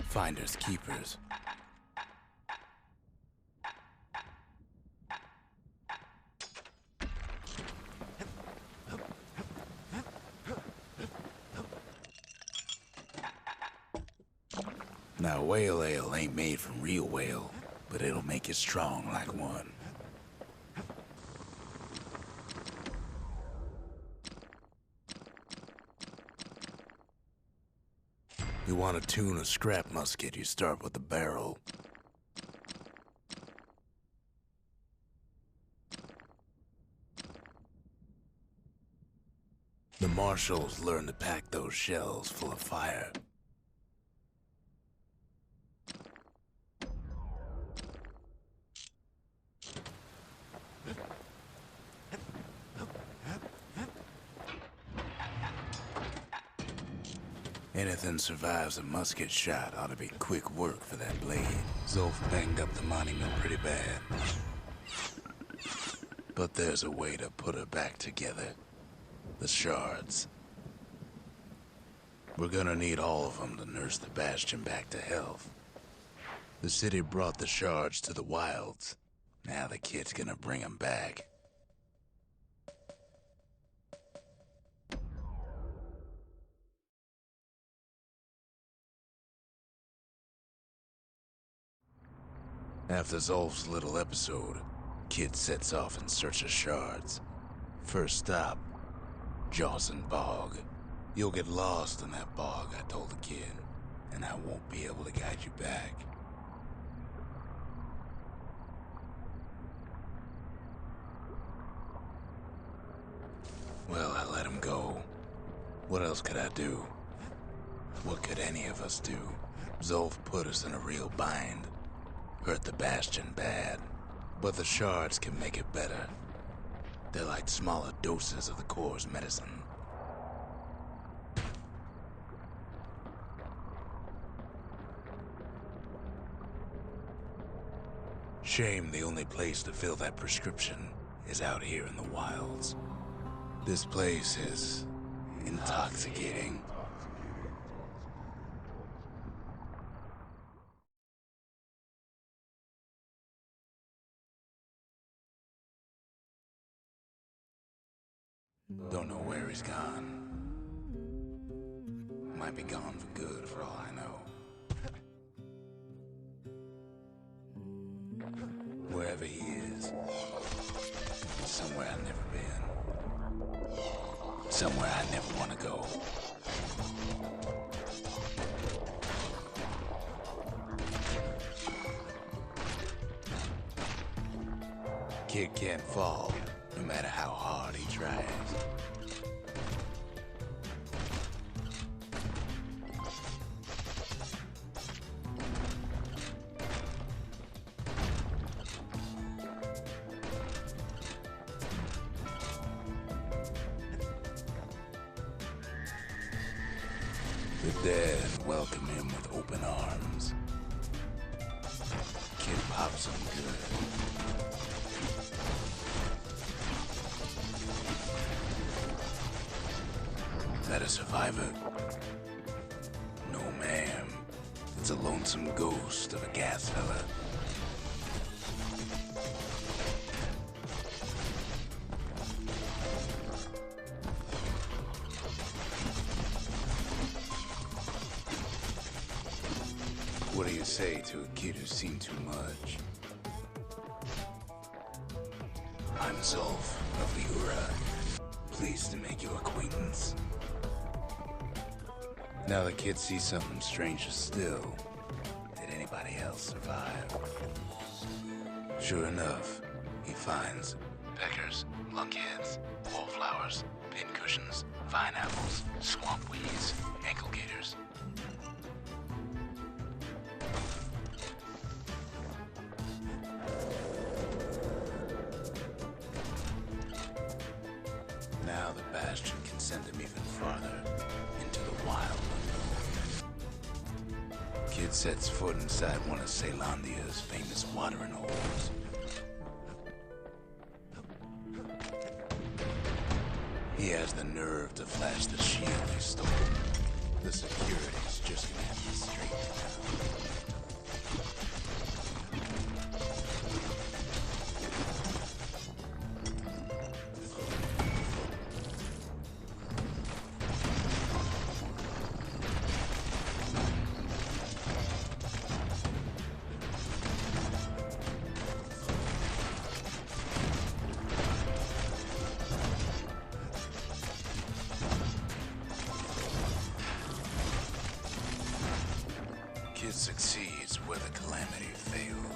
Finders keepers. Now, whale ale ain't made from real whale, but it'll make you strong like one. You want to tune a scrap musket, you start with the barrel. The marshals learn to pack those shells full of fire. Anything survives a musket shot ought to be quick work for that blade. Zolf banged up the monument pretty bad. But there's a way to put her back together. The shards. We're gonna need all of them to nurse the Bastion back to health. The city brought the shards to the wilds. Now the kid's gonna bring them back. After Zolf's little episode, Kid sets off in search of shards. First stop, Jawson Bog. You'll get lost in that bog, I told the kid, and I won't be able to guide you back. Well, I let him go. What else could I do? What could any of us do? Zolf put us in a real bind. Hurt the Bastion bad. But the shards can make it better. They're like smaller doses of the core's medicine. Shame the only place to fill that prescription is out here in the wilds. This place is intoxicating. Don't know where he's gone. Might be gone for good for all I know. Wherever he is, somewhere I've never been. Somewhere I never want to go. Kid can't fall, no matter how hard he tries. The dead welcome him with open arms. Kid pops him good. Is that a survivor? No, ma'am. It's a lonesome ghost of a gas fella. What do you say to a kid who's seen too much? I'm Zolf of Liura. Pleased to make your acquaintance. Now the kid sees something stranger still. Did anybody else survive? Sure enough, he finds peckers, lunkheads, wallflowers, pincushions, vine apples, swamp weeds, ankle gators. Now the Bastion can send him even farther into the wild unknown. Kid sets foot inside one of Ceylondia's famous watering holes. He has the nerve to flash the shield he stole. The security's just gonna have to straighten it out. Kid succeeds where the calamity failed.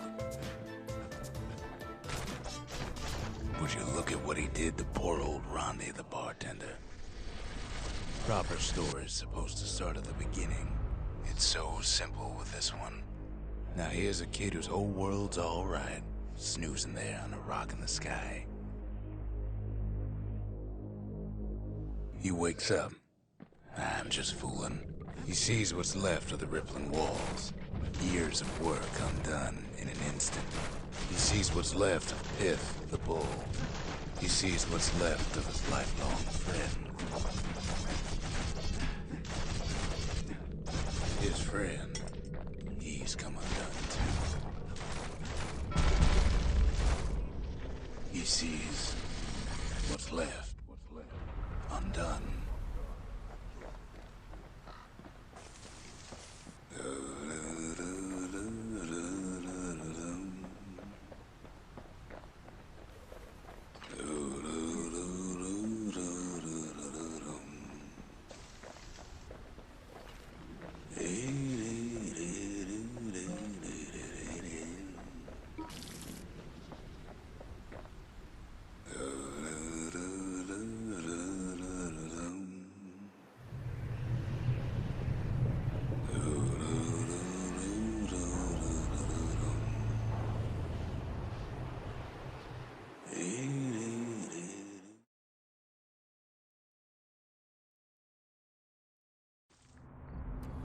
Would you look at what he did to poor old Ronde the bartender? Proper story's supposed to start at the beginning. It's so simple with this one. Now here's a kid whose whole world's alright, snoozing there on a rock in the sky. He wakes up. I'm just fooling. He sees what's left of the rippling walls. Years of work undone in an instant. He sees what's left of Pith, the bull. He sees what's left of his lifelong friend. His friend, he's come undone too. He sees what's left undone.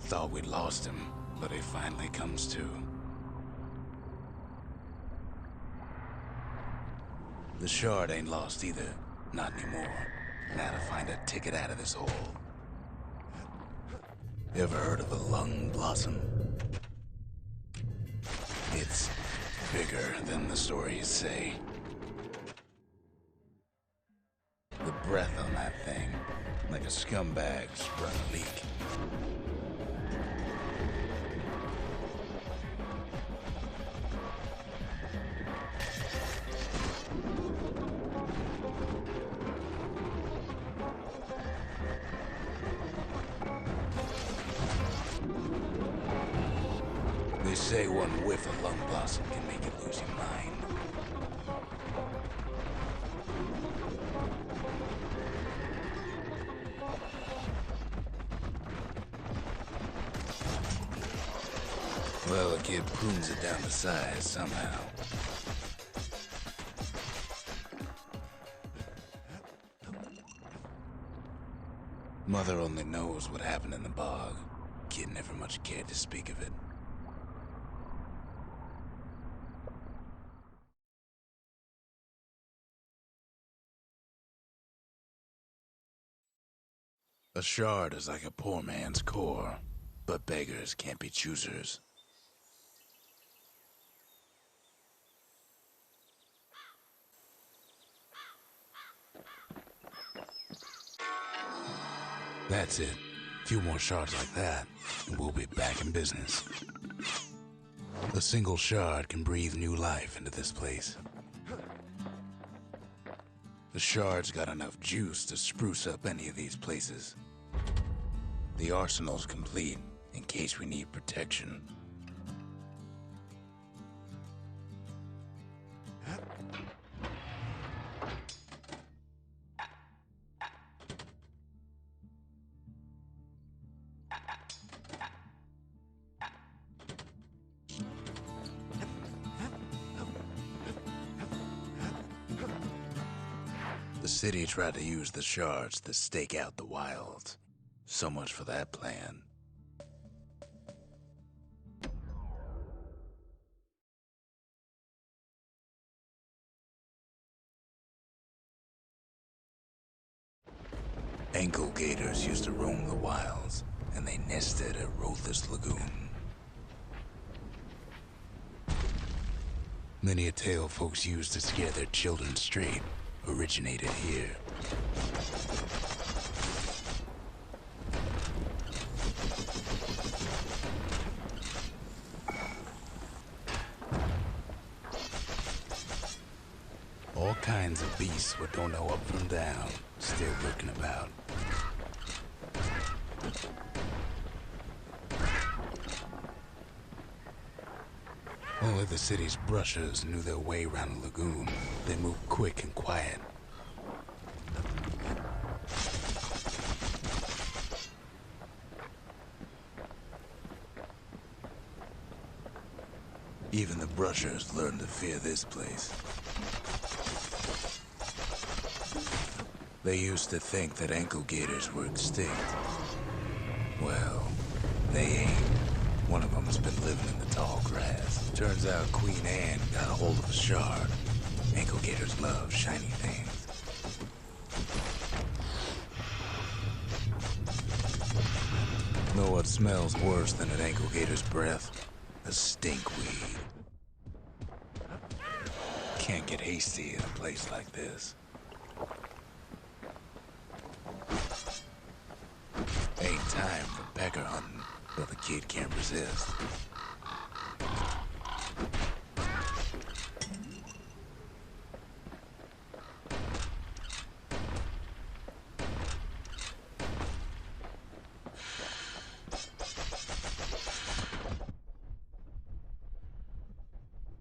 Thought we'd lost him, but he finally comes to. The shard ain't lost either. Not anymore. Now to find a ticket out of this hole. Ever heard of a lung blossom? It's bigger than the stories say. The breath on that thing, like a scumbag sprung a leak. They say one whiff of lung blossom can make you lose your mind. Well, the kid prunes it down to size somehow. Mother only knows what happened in the bog. Kid never much cared to speak of it. A shard is like a poor man's core, but beggars can't be choosers. That's it. A few more shards like that, and we'll be back in business. A single shard can breathe new life into this place. The shard's got enough juice to spruce up any of these places. The arsenal's complete in case we need protection. The city tried to use the shards to stake out the wilds. So much for that plan. Ankle gators used to roam the wilds, and they nested at Rothus Lagoon. Many a tale folks used to scare their children straight originated here. All kinds of beasts what don't know up from down, still lurking about. Only the city's brushers knew their way around the lagoon. They moved quick and quiet. Even the brushers learned to fear this place. They used to think that ankle gators were extinct. Well, they ain't. One of them's been living in the tall grass. Turns out Queen Anne got a hold of a shard. Ankle gators love shiny things. Know what smells worse than an ankle gator's breath? A stinkweed. Can't get hasty in a place like this. Ain't time for pecker hunting, but the kid can't resist.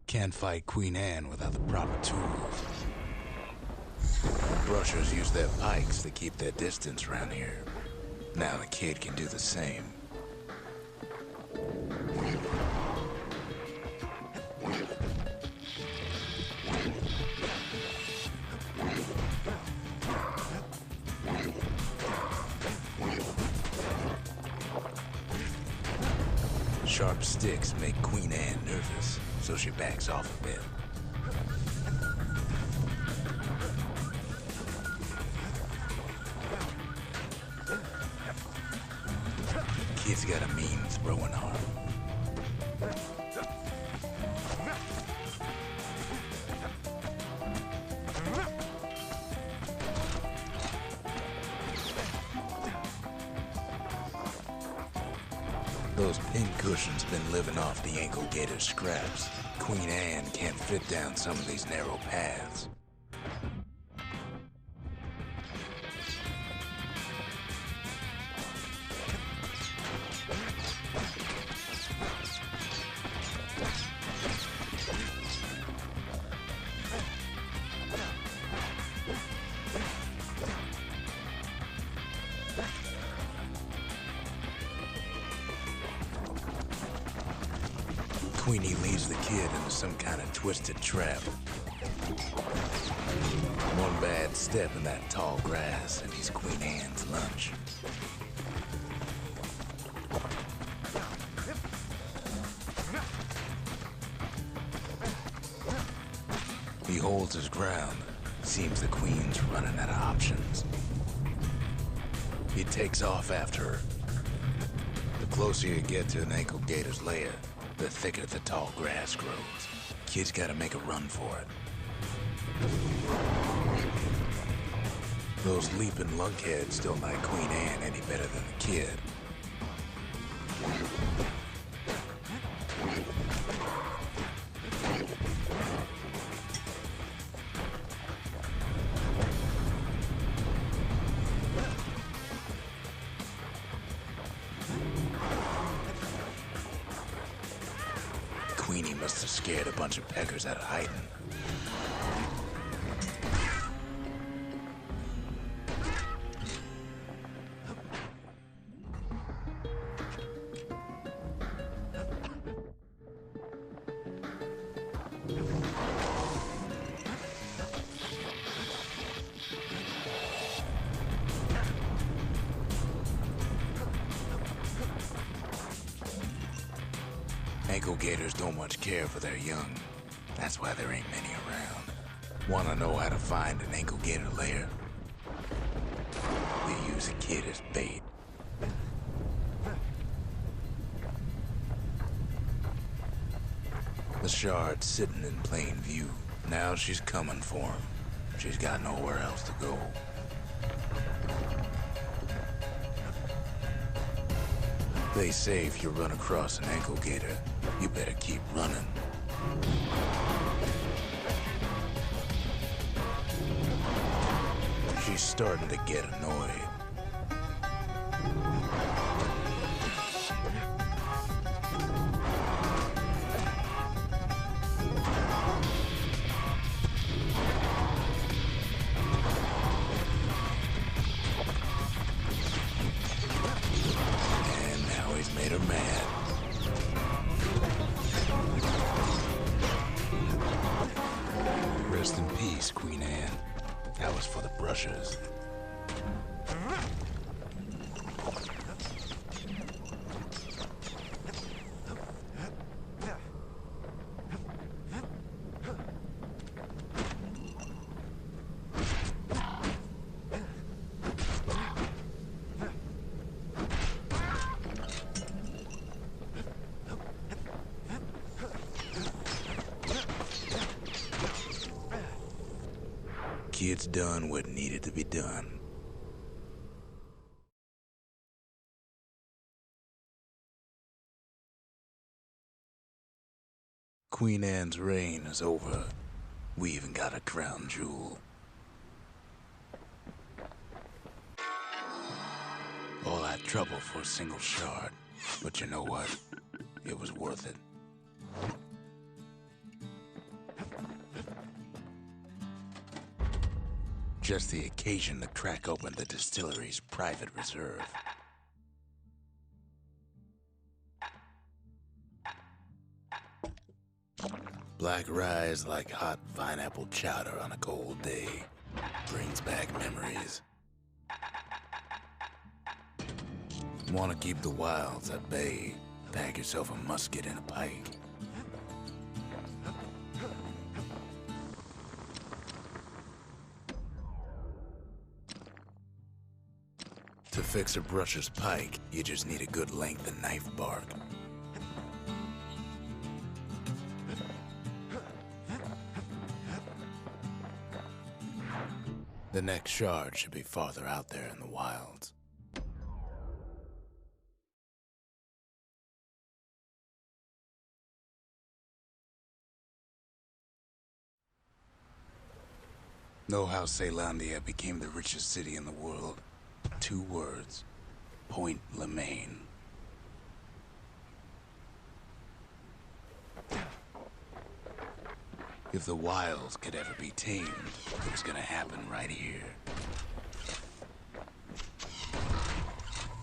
Can't fight Queen Anne without the proper tools. Brushers use their pikes to keep their distance around here. Now the kid can do the same. Sharp sticks make Queen Anne nervous, so she backs off a bit. Kid's got a mean throwing arm. Those pin cushions been living off the ankle gator scraps. Queen Anne can't fit down some of these narrow paths. Queenie leads the kid into some kind of twisted trap. One bad step in that tall grass and he's Queen Anne's lunch. He holds his ground. Seems the Queen's running out of options. He takes off after her. The closer you get to an ankle gator's lair, the thicker the tall grass grows. Kid's gotta make a run for it. Those leaping lunkheads don't like Queen Anne any better than the kid. Queenie must have scared a bunch of peckers out of hiding. Ankle gators don't much care for their young. That's why there ain't many around. Wanna know how to find an ankle gator lair? They use a kid as bait. The shard's sitting in plain view. Now she's coming for him. She's got nowhere else to go. They say if you run across an ankle gator, you better keep running. She's starting to get annoyed. And now he's made her mad. Rest in peace, Queen Anne. That was for the brushers. Kid's done what needed to be done. Queen Anne's reign is over. We even got a crown jewel. All that trouble for a single shard. But you know what? It was worth it. Just the occasion to crack open the distillery's private reserve. Black rye is like hot pineapple chowder on a cold day. Brings back memories. Want to keep the wilds at bay. bag yourself a musket and a pike. To fix a brusher's pike, you just need a good length of knife bark. The next shard should be farther out there in the wilds. Know how Caelondia became the richest city in the world? 2 words. Point Lemaine. If the wilds could ever be tamed, it was gonna happen right here.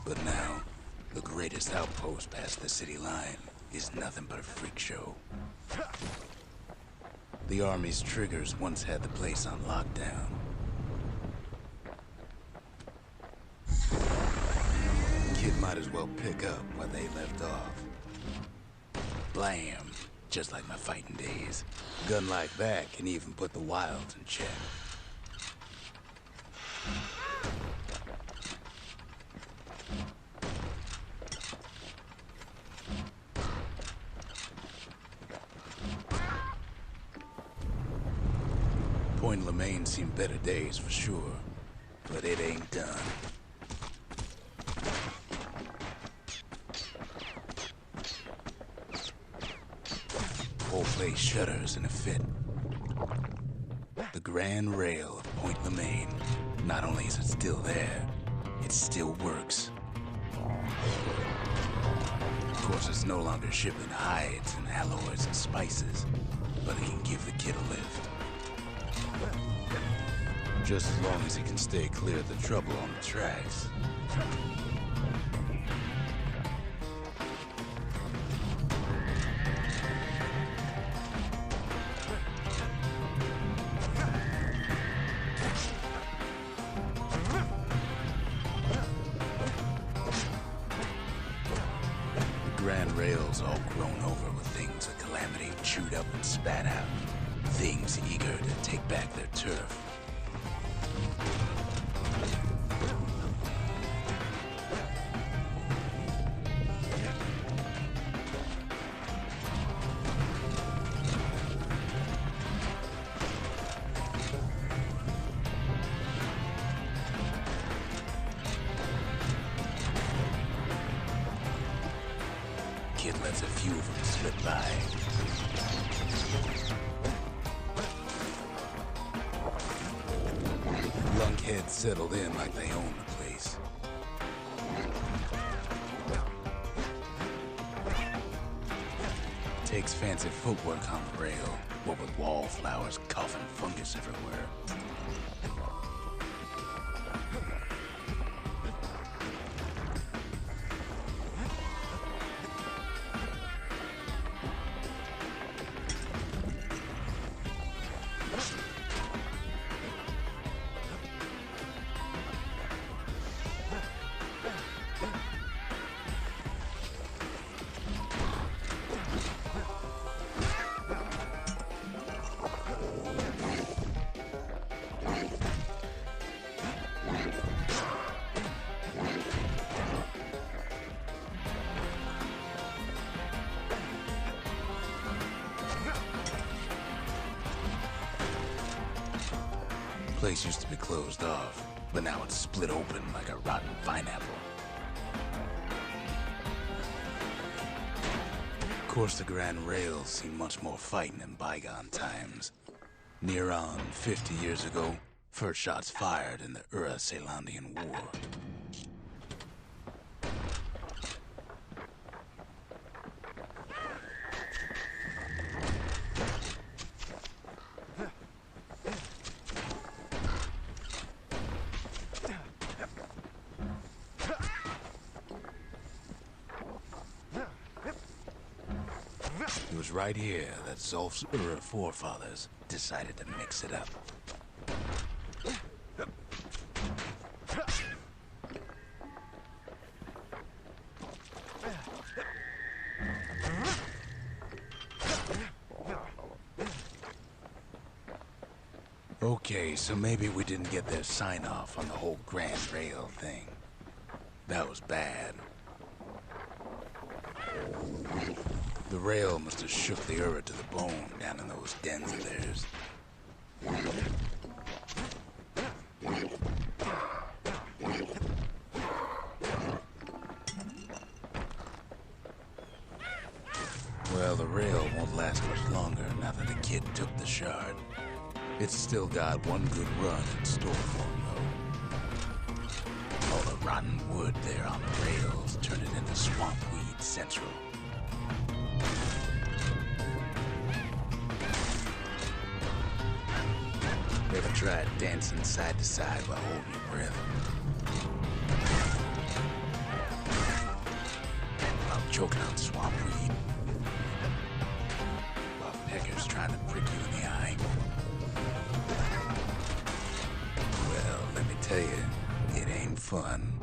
But now, the greatest outpost past the city line is nothing but a freak show. The army's triggers once had the place on lockdown. Kid might as well pick up where they left off. Blam! Just like my fighting days. Gun like that can even put the wilds in check. Point Lemaine seen better days for sure, but it ain't done. Whole place shudders in a fit. The grand rail of Point Lemaine, not only is it still there, it still works. Of course, it's no longer shipping hides and alloys and spices, but it can give the kid a lift. Just as long as he can stay clear of the trouble on the tracks. The grand rail's all grown over with things that Calamity chewed up and spat out. Things eager to take back their turf. Kid lets a few of them slip by. Lunkheads settled in like they own the place. Takes fancy footwork on the rail, what with wallflowers coughing fungus everywhere. The place used to be closed off, but now it's split open like a rotten pineapple. Of course, the Grand Rail's seen much more fighting in bygone times. Near on 50 years ago, first shots fired in the Caelondian War. It was right here that Zolf's forefathers decided to mix it up. Okay, so maybe we didn't get their sign-off on the whole Grand Rail thing. That was bad. The rail must have shook the Ura to the bone down in those dens of theirs. Well, the rail won't last much longer now that the kid took the shard. It's still got one good run in store for him, though. All the rotten wood there on the rails turned it into swamp weed central. Ever tried dancing side to side while holding your breath? While choking on swamp weed? While peckers trying to prick you in the eye? Well, let me tell you, it ain't fun.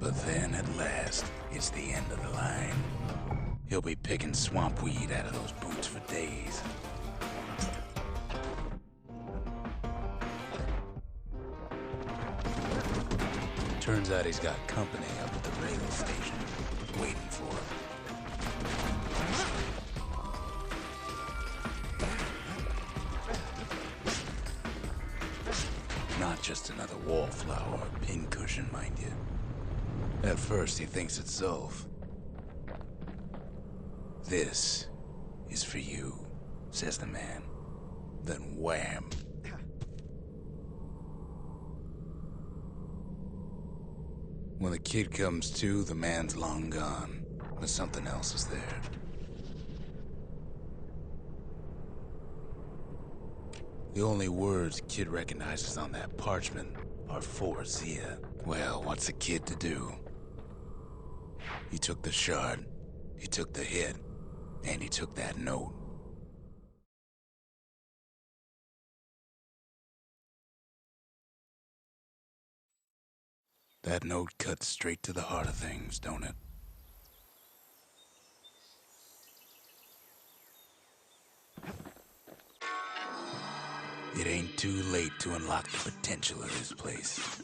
But then, at last, it's the end of the line. He'll be picking swamp weed out of those boots for days. Turns out he's got company up at the rail station, waiting for him. Not just another wallflower or pincushion, mind you. At first, he thinks it's Zulf. "This is for you," says the man. Then wham. When the kid comes to, the man's long gone, but something else is there. The only words kid recognizes on that parchment are for Zia. Well, what's a kid to do? He took the shard, he took the hit, and he took that note. That note cuts straight to the heart of things, don't it? It ain't too late to unlock the potential of this place.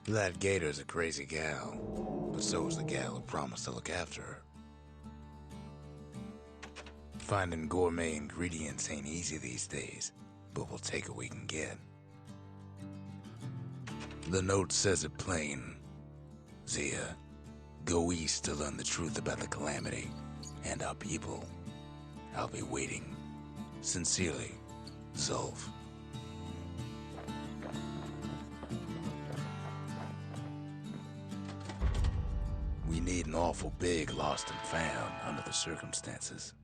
That Gator's a crazy gal, but so is the gal who promised to look after her. Finding gourmet ingredients ain't easy these days, but we'll take what we can get. The note says it plain. Zia, go east to learn the truth about the calamity and our people. I'll be waiting. Sincerely, Zulf. We need an awful big lost and found under the circumstances.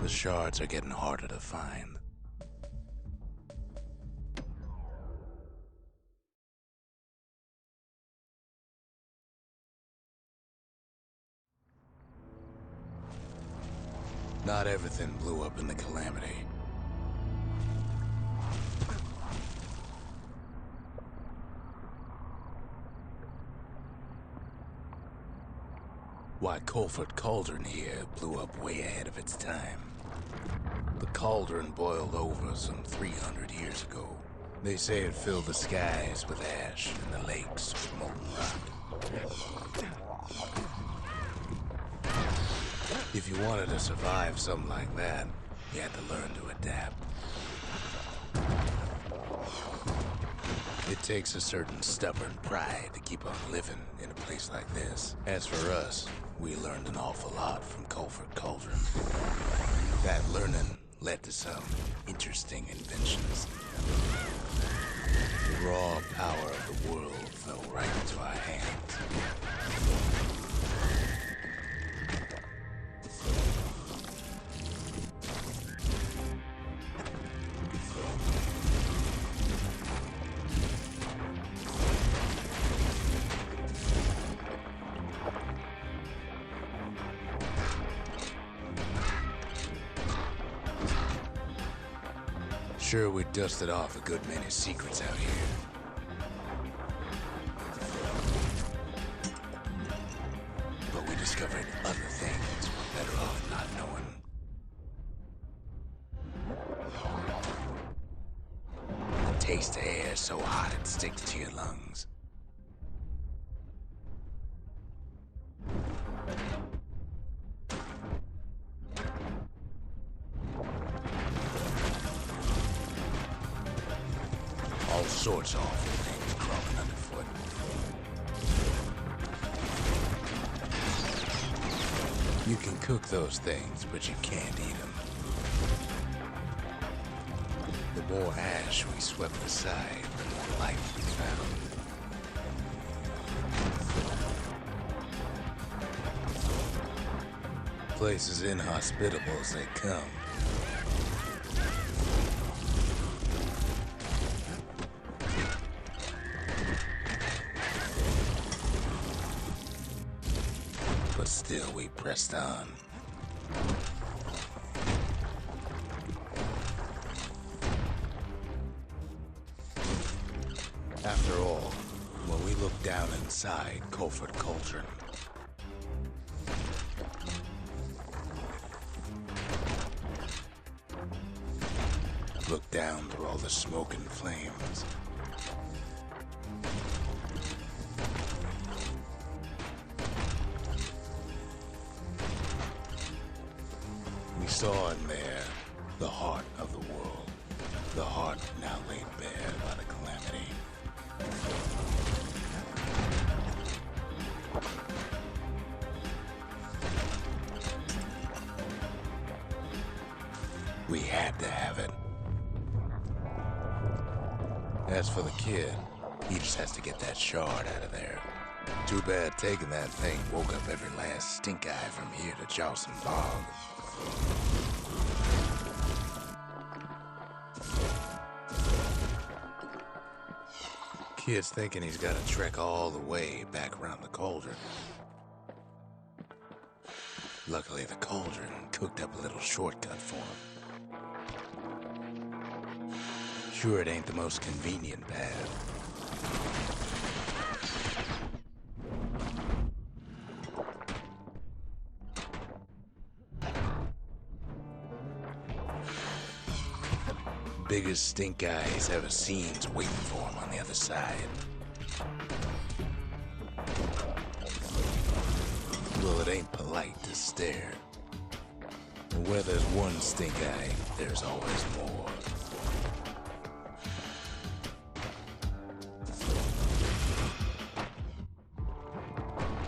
The shards are getting harder to find. Not everything blew up in the calamity. Why, Colford Cauldron here blew up way ahead of its time. The cauldron boiled over some 300 years ago. They say it filled the skies with ash and the lakes with molten rock. If you wanted to survive something like that, you had to learn to adapt. It takes a certain stubborn pride to keep on living in a place like this. As for us, we learned an awful lot from Colford Cauldron. That learning led to some interesting inventions. The raw power of the world fell right into our hands. Sure, we dusted off a good many secrets out here. But we discovered other things we're better off not knowing. The taste of air so hot it sticks to your lungs. All sorts of awful things crawling underfoot. You can cook those things, but you can't eat them. The more ash we swept aside, the more life we found. Place as inhospitable as they come. But still we pressed on. After all, when we look down inside Colford Cauldron, look down through all the smoke and flames, we saw in there the heart of the world, the heart now laid bare by the calamity. We had to have it. As for the kid, he just has to get that shard out of there. Too bad taking that thing woke up every last stink eye from here to Charleston Bog. Kid's thinking he's got to trek all the way back around the cauldron. Luckily, the cauldron cooked up a little shortcut for him. Sure, it ain't the most convenient path. Biggest stink eye he's ever seen's waiting for him on the other side. Well, it ain't polite to stare. But where there's one stink eye, there's always more.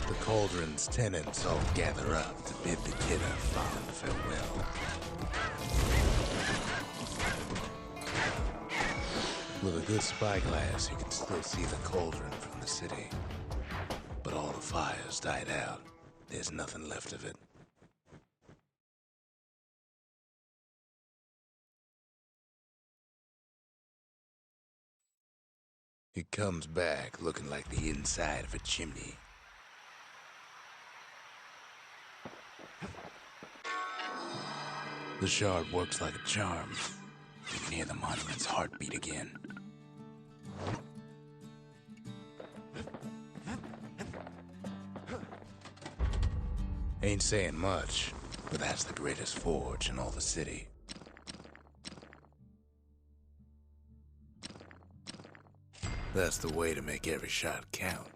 The cauldron's tenants all gather up to bid the kid a fond farewell. With a good spyglass, you can still see the cauldron from the city. But all the fires died out. There's nothing left of it. It comes back looking like the inside of a chimney. The shard works like a charm. You can hear the monument's heartbeat again. Ain't saying much, but that's the greatest forge in all the city. That's the way to make every shot count.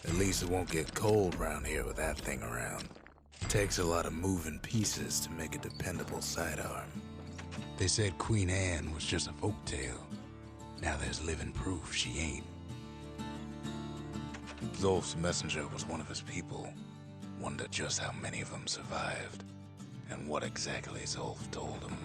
At least it won't get cold around here with that thing around. Takes a lot of moving pieces to make a dependable sidearm. They said Queen Anne was just a folktale. Now there's living proof she ain't. Zolf's messenger was one of his people. Wondered just how many of them survived, and what exactly Zolf told him.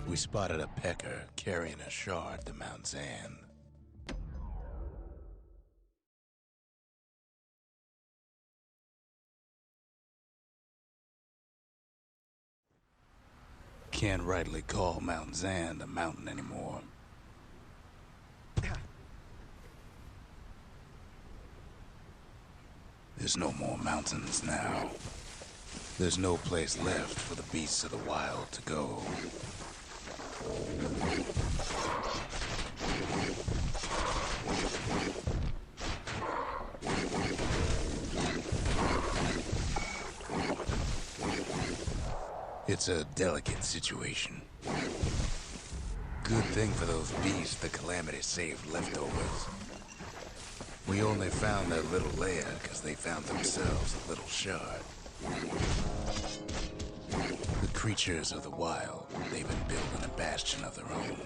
We spotted a pecker carrying a shard to Mount Zan. Can't rightly call Mount Zan a mountain anymore. There's no more mountains now. There's no place left for the beasts of the wild to go. It's a delicate situation. Good thing for those beasts the Calamity saved leftovers. We only found their little lair because they found themselves a little shard. The creatures of the wild, they've been building a bastion of their own.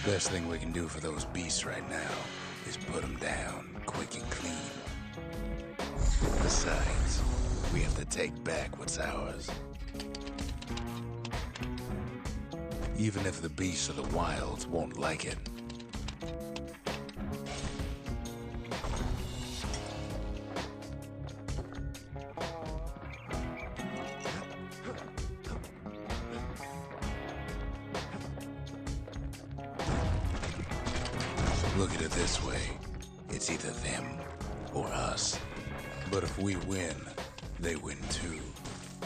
Best thing we can do for those beasts right now is put them down quick and clean. Besides, we have to take back what's ours. Even if the beasts of the wilds won't like it. Look at it this way. It's either them or us. But if we win, they win too.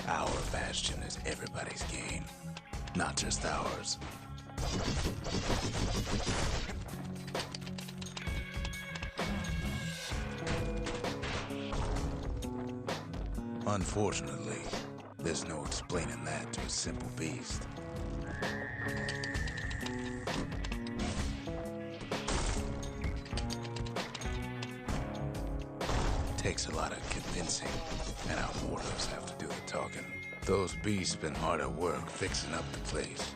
Our Bastion is everybody's gain, not just ours. Unfortunately, there's no explaining that to a simple beast. Takes a lot of convincing, and our mortals have to do the talking. Those beasts been hard at work fixing up the place.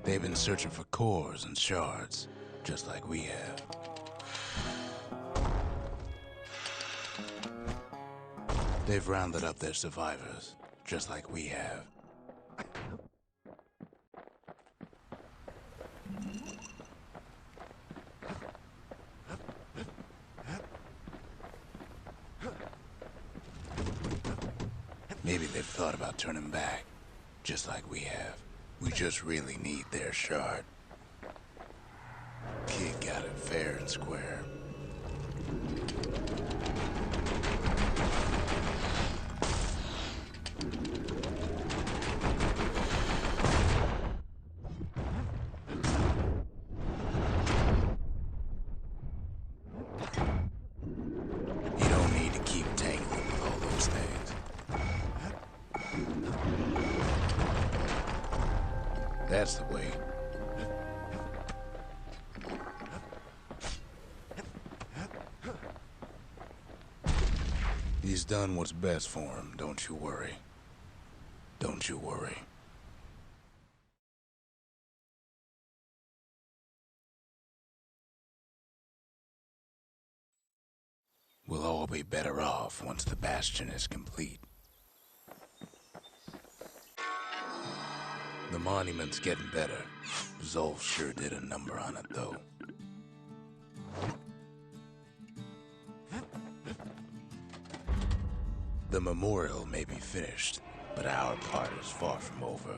They've been searching for cores and shards, just like we have. They've rounded up their survivors, just like we have. Maybe they've thought about turning back, just like we have. We just really need their shard. Kid got it fair and square. That's the way. He's done what's best for him, don't you worry. Don't you worry. We'll all be better off once the Bastion is complete. The monument's getting better. Zolf sure did a number on it, though. The memorial may be finished, but our part is far from over.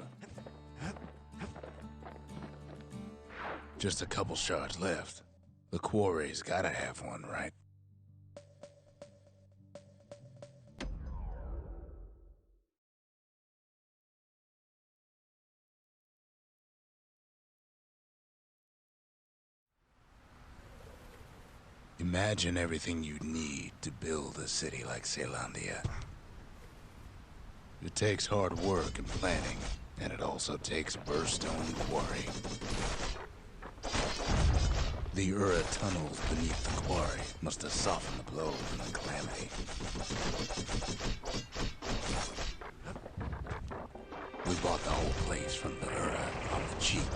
Just a couple shards left. The quarry's gotta have one, right? Imagine everything you'd need to build a city like Zealandia. It takes hard work and planning, and it also takes burstone quarry. The Ura tunnels beneath the quarry must have softened the blow from the calamity. We bought the whole place from the Ura on the cheap.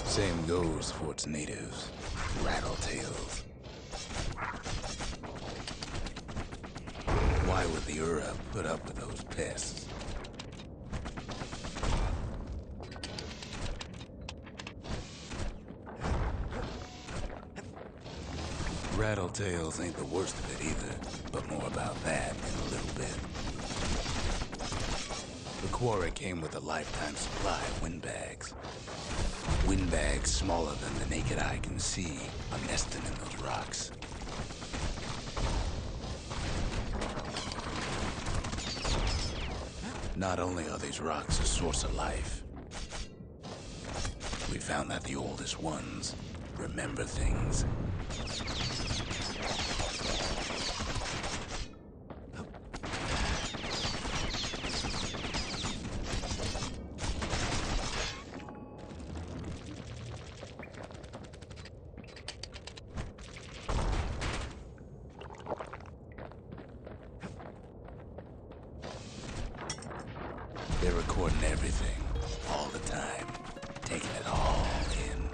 Same goes for its natives, rattletails. Why would the Ura put up with those pests? Rattletails ain't the worst of it either, but more about that in a little bit. The quarry came with a lifetime supply of windbags. Windbags smaller than the naked eye can see are nesting in those rocks. Not only are these rocks a source of life, we found that the oldest ones remember things. They're recording everything, all the time, taking it all in.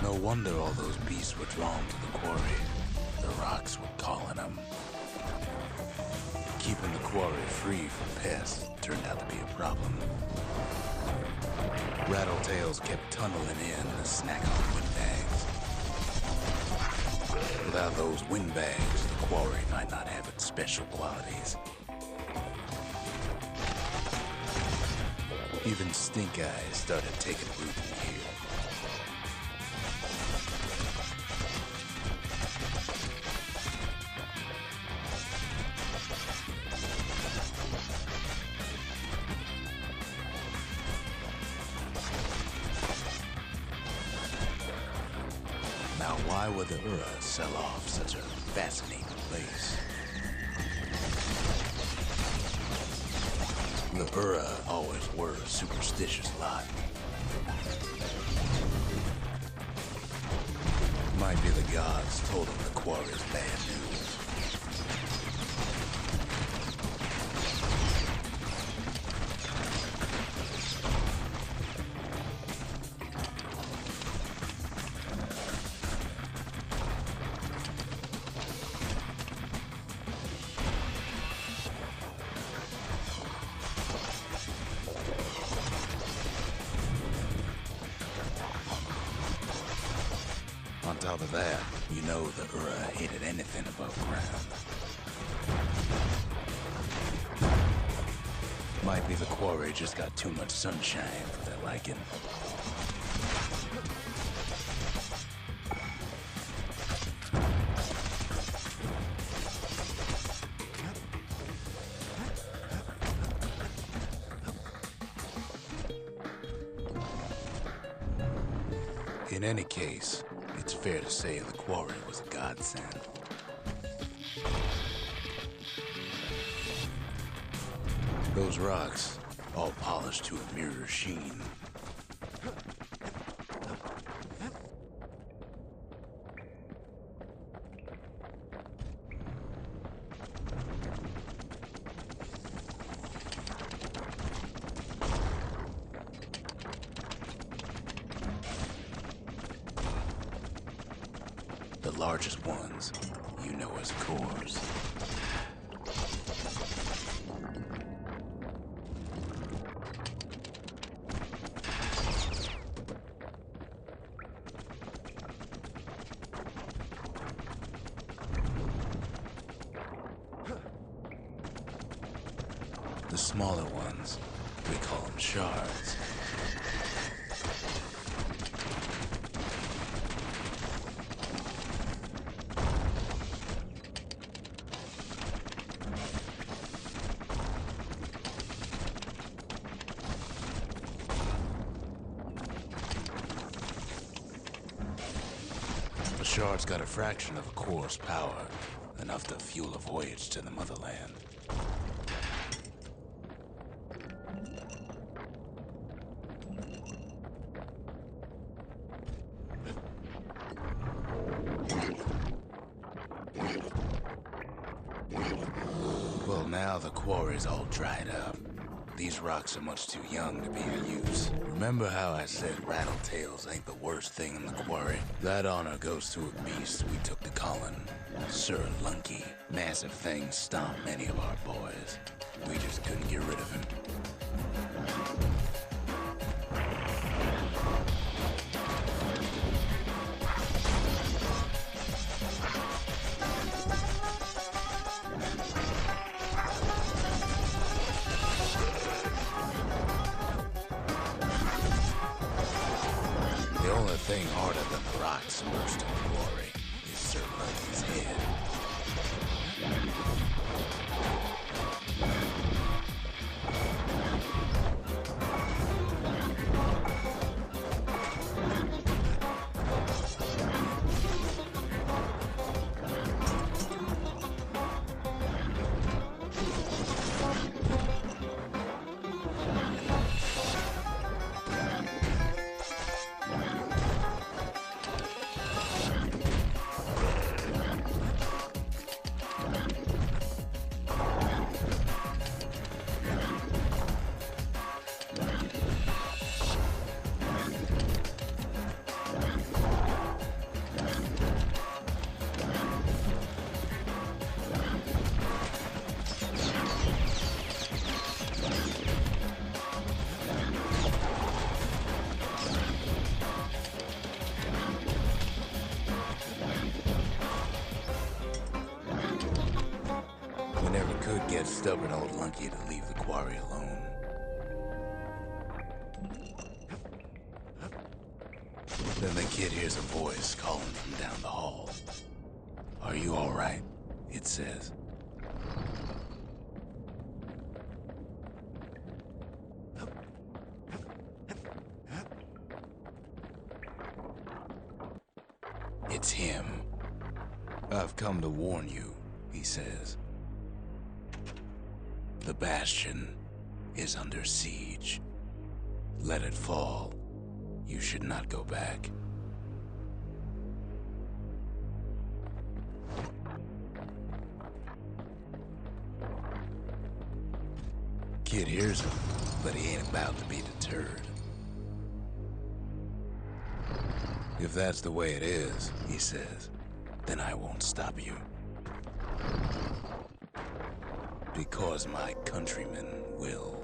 No wonder all those beasts were drawn to the quarry. The rocks were calling them. Keeping the quarry free from pests turned out to be a problem. Rattletails kept tunneling in to snack on windbags. Without those windbags, the quarry might not have its special qualities. Even stink eyes started taking root in here. Now, why would the Ura sell off such a fascinating place? The Ura always were a superstitious lot. Might be the gods told them the quarry's bad news. On top of that, you know the Ura hated anything above ground. Might be the quarry just got too much sunshine for their liking. In any case, it's fair to say the quarry was a godsend. Those rocks, all polished to a mirror sheen. The largest ones, you know as cores. The smaller ones, we call them shards. The shard's got a fraction of a core's power, enough to fuel a voyage to the motherland. Well, now the quarry's all dried up. These rocks are much too young to be of use. Remember how I said rattletails ain't the worst thing in the quarry? That honor goes to a beast we took to Colin. Sir Lunky. Massive things stomped many of our boys. We just couldn't get rid of him. The only thing harder than the rocks most in the quarry is Sir Lunky's head. We never could get stubborn old Lunky to leave the quarry alone. Then the kid hears a voice calling from down the hall. "Are you all right?" it says. It's him. "I've come to warn you," he says. "The Bastion is under siege. Let it fall. You should not go back." Kid hears him, but he ain't about to be deterred. "If that's the way it is," he says, "then I won't stop you. Because my countrymen will."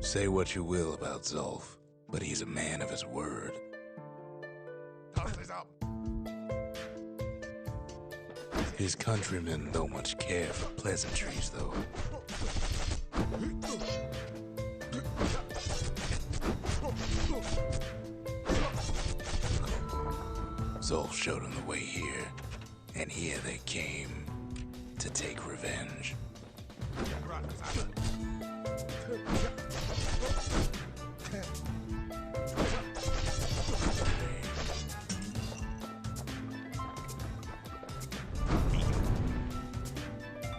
Say what you will about Zulf, but he's a man of his word. His countrymen don't much care for pleasantries, though. Zolf showed them the way here, and here they came to take revenge.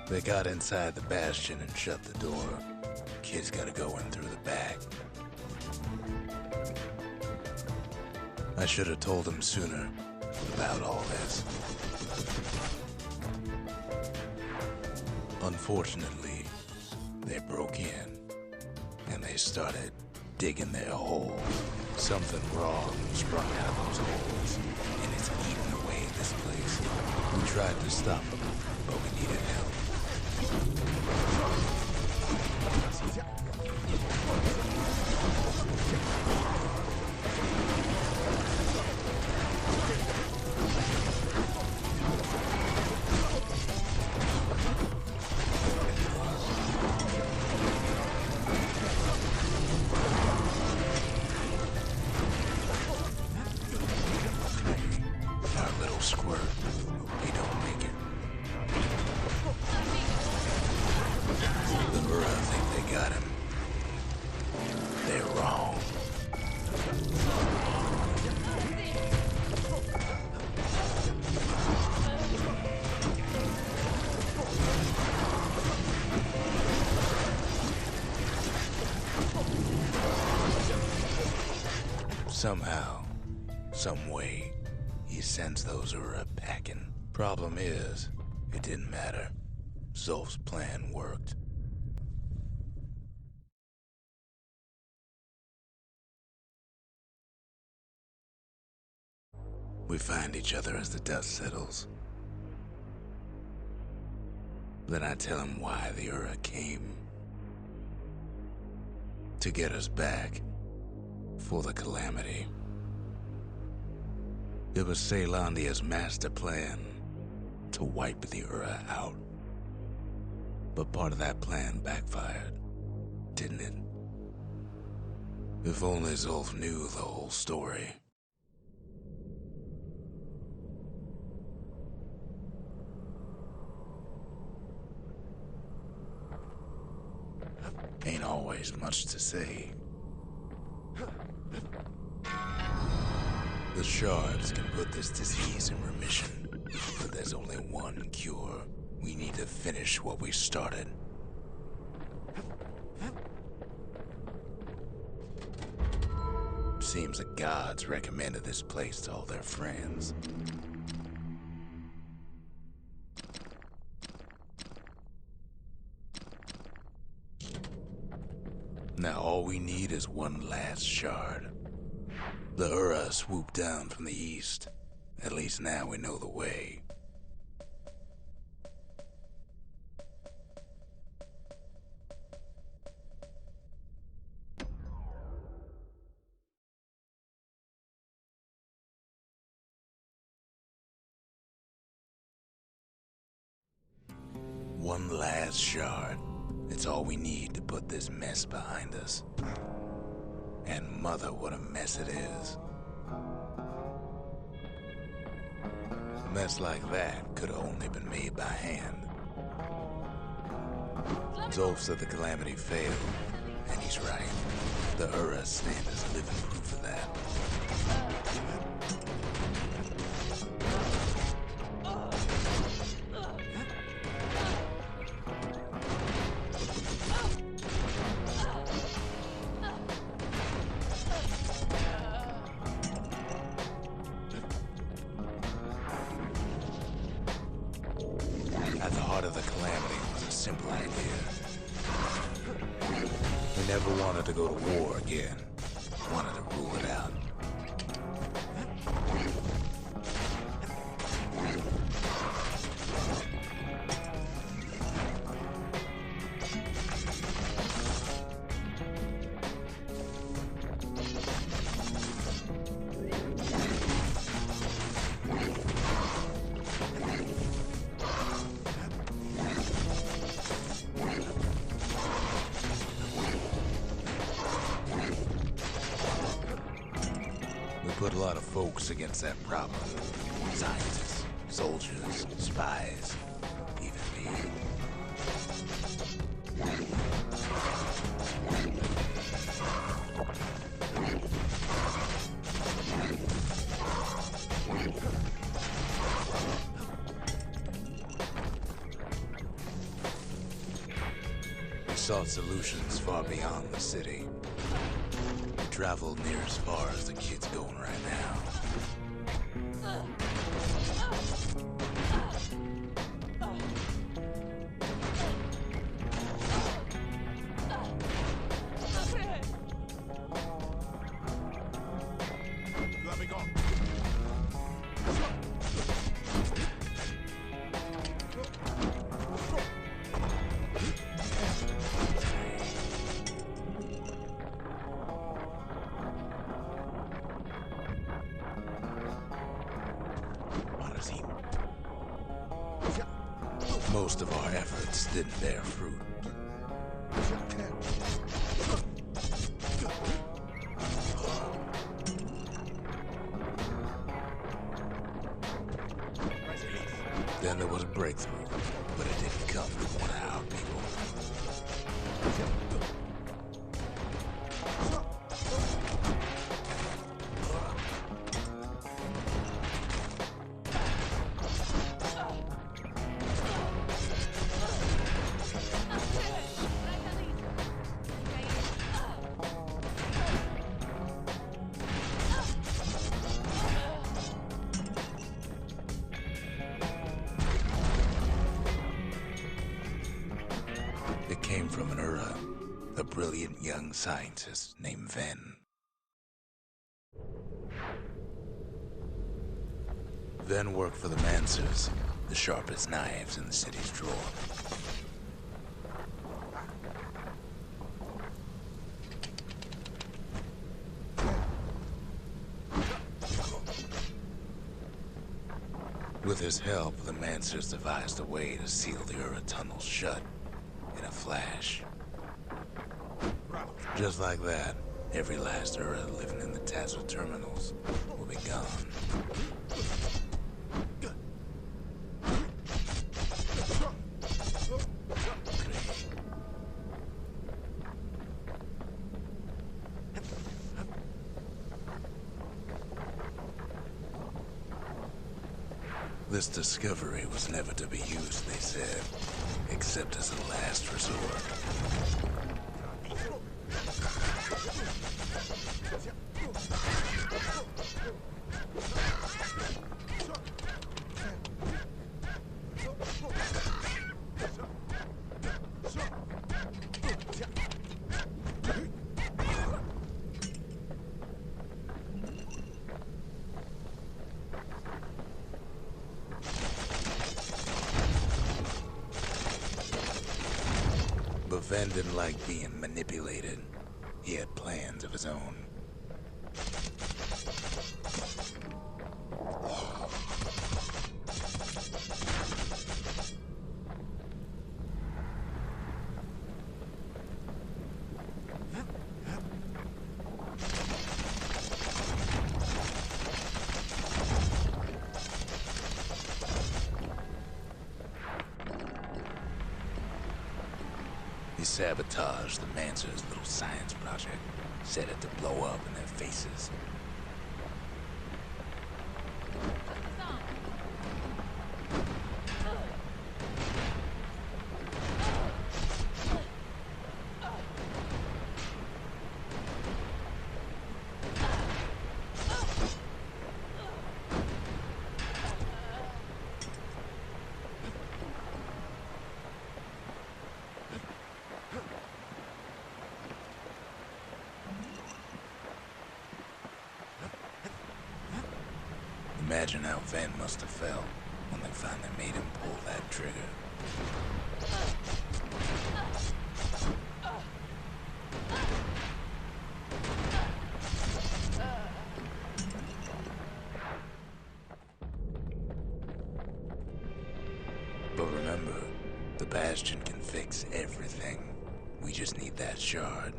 They got inside the Bastion and shut the door. Kid's gotta go in through the back. I should have told him sooner about all this. Unfortunately, they broke in and they started digging their hole. Something wrong sprung out of those holes, and it's eating away at this place. We tried to stop them, but we needed help. Our little squirt, he don't make it. The Ura think they got him. They're wrong. Somehow, some way, he sends those Ura packing. Problem is, it didn't matter. Zolf's plan worked. We find each other as the dust settles. Then I tell him why the Ura came. To get us back. For the Calamity. It was Caelandia's master plan to wipe the Ura out. But part of that plan backfired, didn't it? If only Zolf knew the whole story. Ain't always much to say. The shards can put this disease in remission, but there's only one cure. We need to finish what we started. Seems the gods recommended this place to all their friends. Now all we need is one last shard. The Ura swooped down from the east. At least now we know the way. One last shard. It's all we need to put this mess behind us. And mother, what a mess it is. A mess like that could have only been made by hand. Zolf said the Calamity failed, and he's right. The Ura stand as living proof of that. At the heart of the Calamity was a simple idea. We never wanted to go to war again. Wanted to rule it out. put a lot of folks against that problem. Scientists, soldiers, spies, even me. We sought solutions far beyond the city. We traveled near as far as the kid's going right now. Most of our efforts didn't bear fruit. Then there was a breakthrough, but it didn't come from one of our people. It came from an Ura, a brilliant young scientist named Ven. Ven worked for the Mancers, the sharpest knives in the city's drawer. With his help, the Mancers devised a way to seal the Ura tunnel shut in a flash. Just like that, every last Ura living in the Tazza terminals will be gone. This discovery was never to be used, they said, except as a last resort. But Ven didn't like being manipulated. He had plans of his own. He sabotaged the Mancer's little science project, set it to blow up in their faces. Imagine how Ven must have felt when they finally made him pull that trigger. But remember, the Bastion can fix everything. We just need that shard.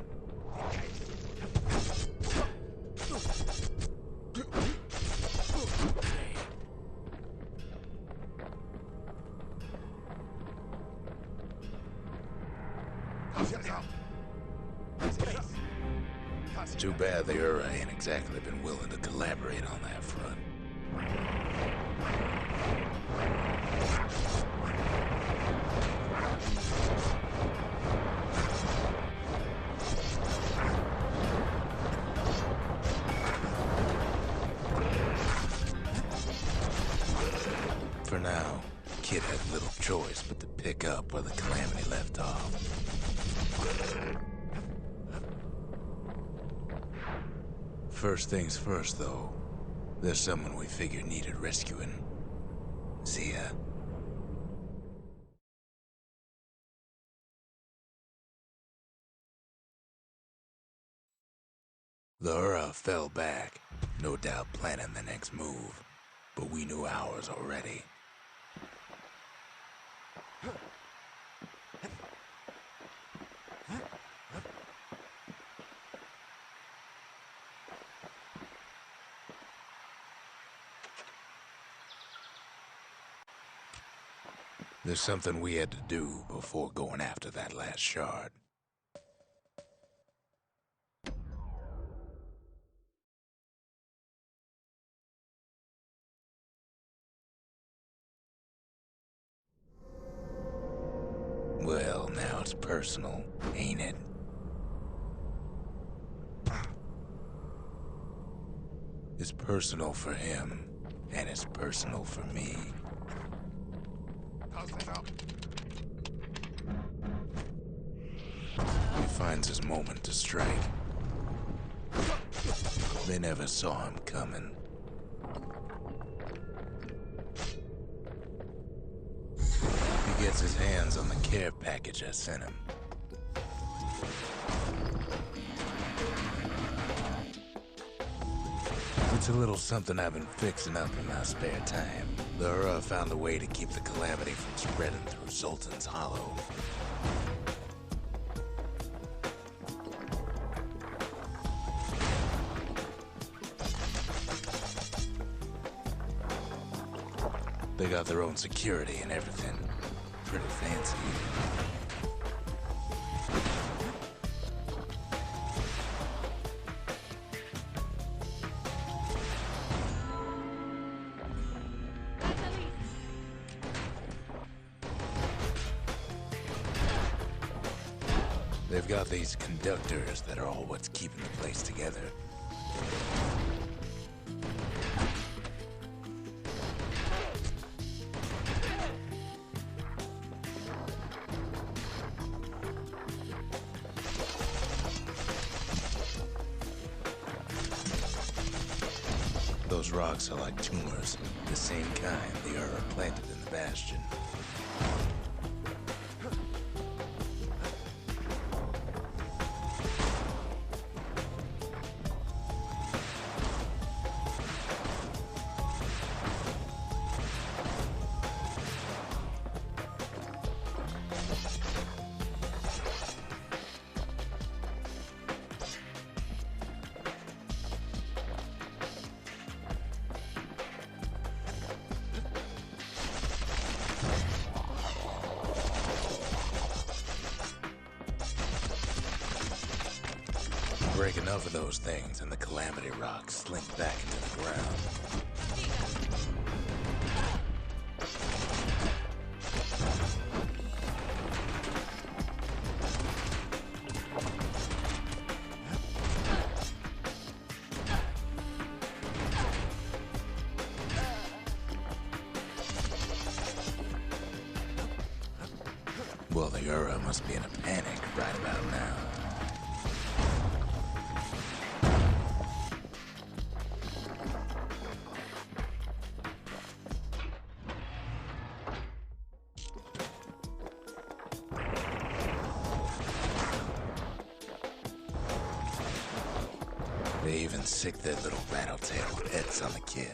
Too bad the Ura ain't exactly been willing to collaborate on that front. For now, Kid had little choice but to pick up where the Calamity left off. First things first, though. There's someone we figured needed rescuing. Zia. The Ura fell back, no doubt planning the next move, but we knew ours already. There's something we had to do before going after that last shard. Well, now it's personal, ain't it? It's personal for him, and it's personal for me. He finds his moment to strike. They never saw him coming. He gets his hands on the care package I sent him. It's a little something I've been fixing up in my spare time. The Ura found a way to keep the Calamity from spreading through Sultan's Hollow. They got their own security and everything. Pretty fancy. They've got these conductors that are all what's keeping the place together. Those rocks are like tumors, the same kind the Ura planted in the Bastion. Break enough of those things and the Calamity rocks slink back into the ground. Well, the Ura must be in a panic right about now. They even sick their little rattletail pets on the kid.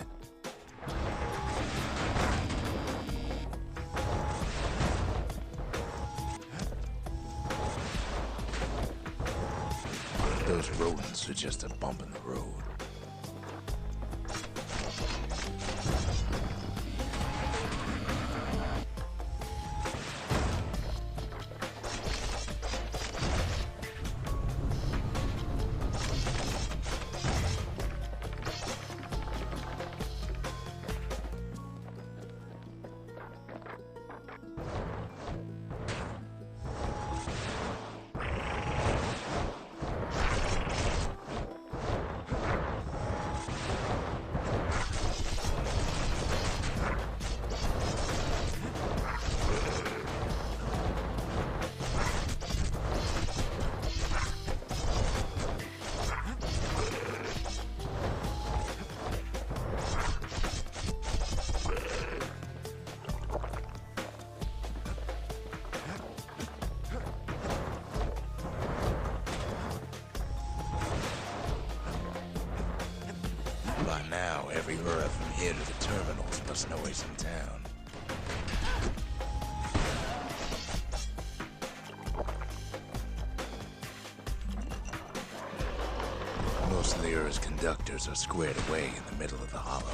Those rodents are just a bump in the road. By now, every Ura from here to the terminals must know he's in town. Most of the Ura's conductors are squared away in the middle of the hollow.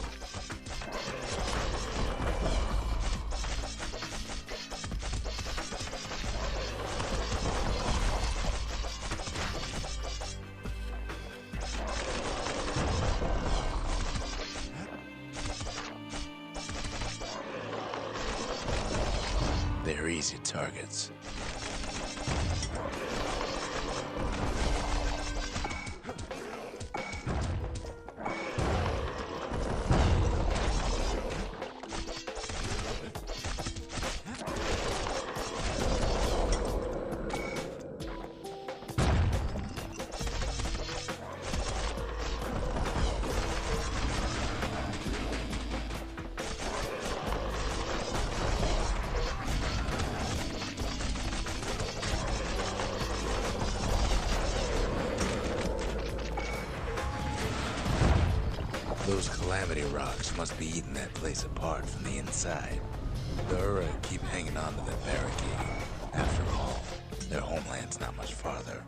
They're easy targets. Those calamity rocks must be eating that place apart from the inside. The Ura keep hanging on to their barricade. After all, their homeland's not much farther.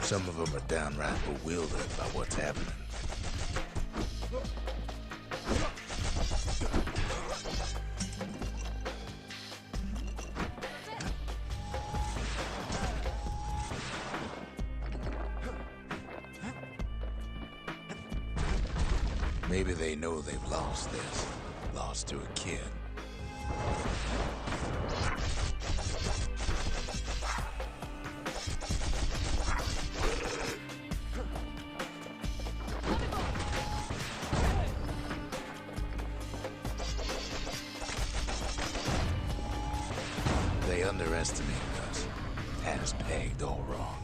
Some of them are downright bewildered by what's happening. Maybe they know they've lost this. Lost to a kid. They underestimated us. Had us pegged all wrong.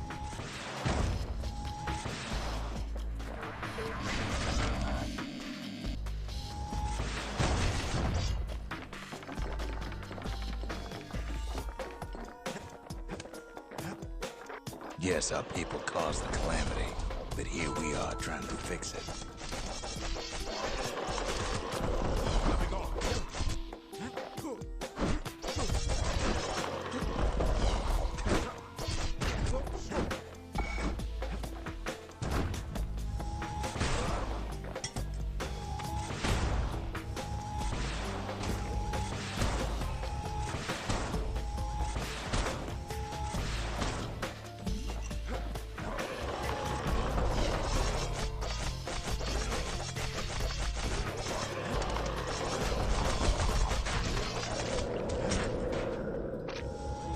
Yes, our people caused the calamity, but here we are trying to fix it.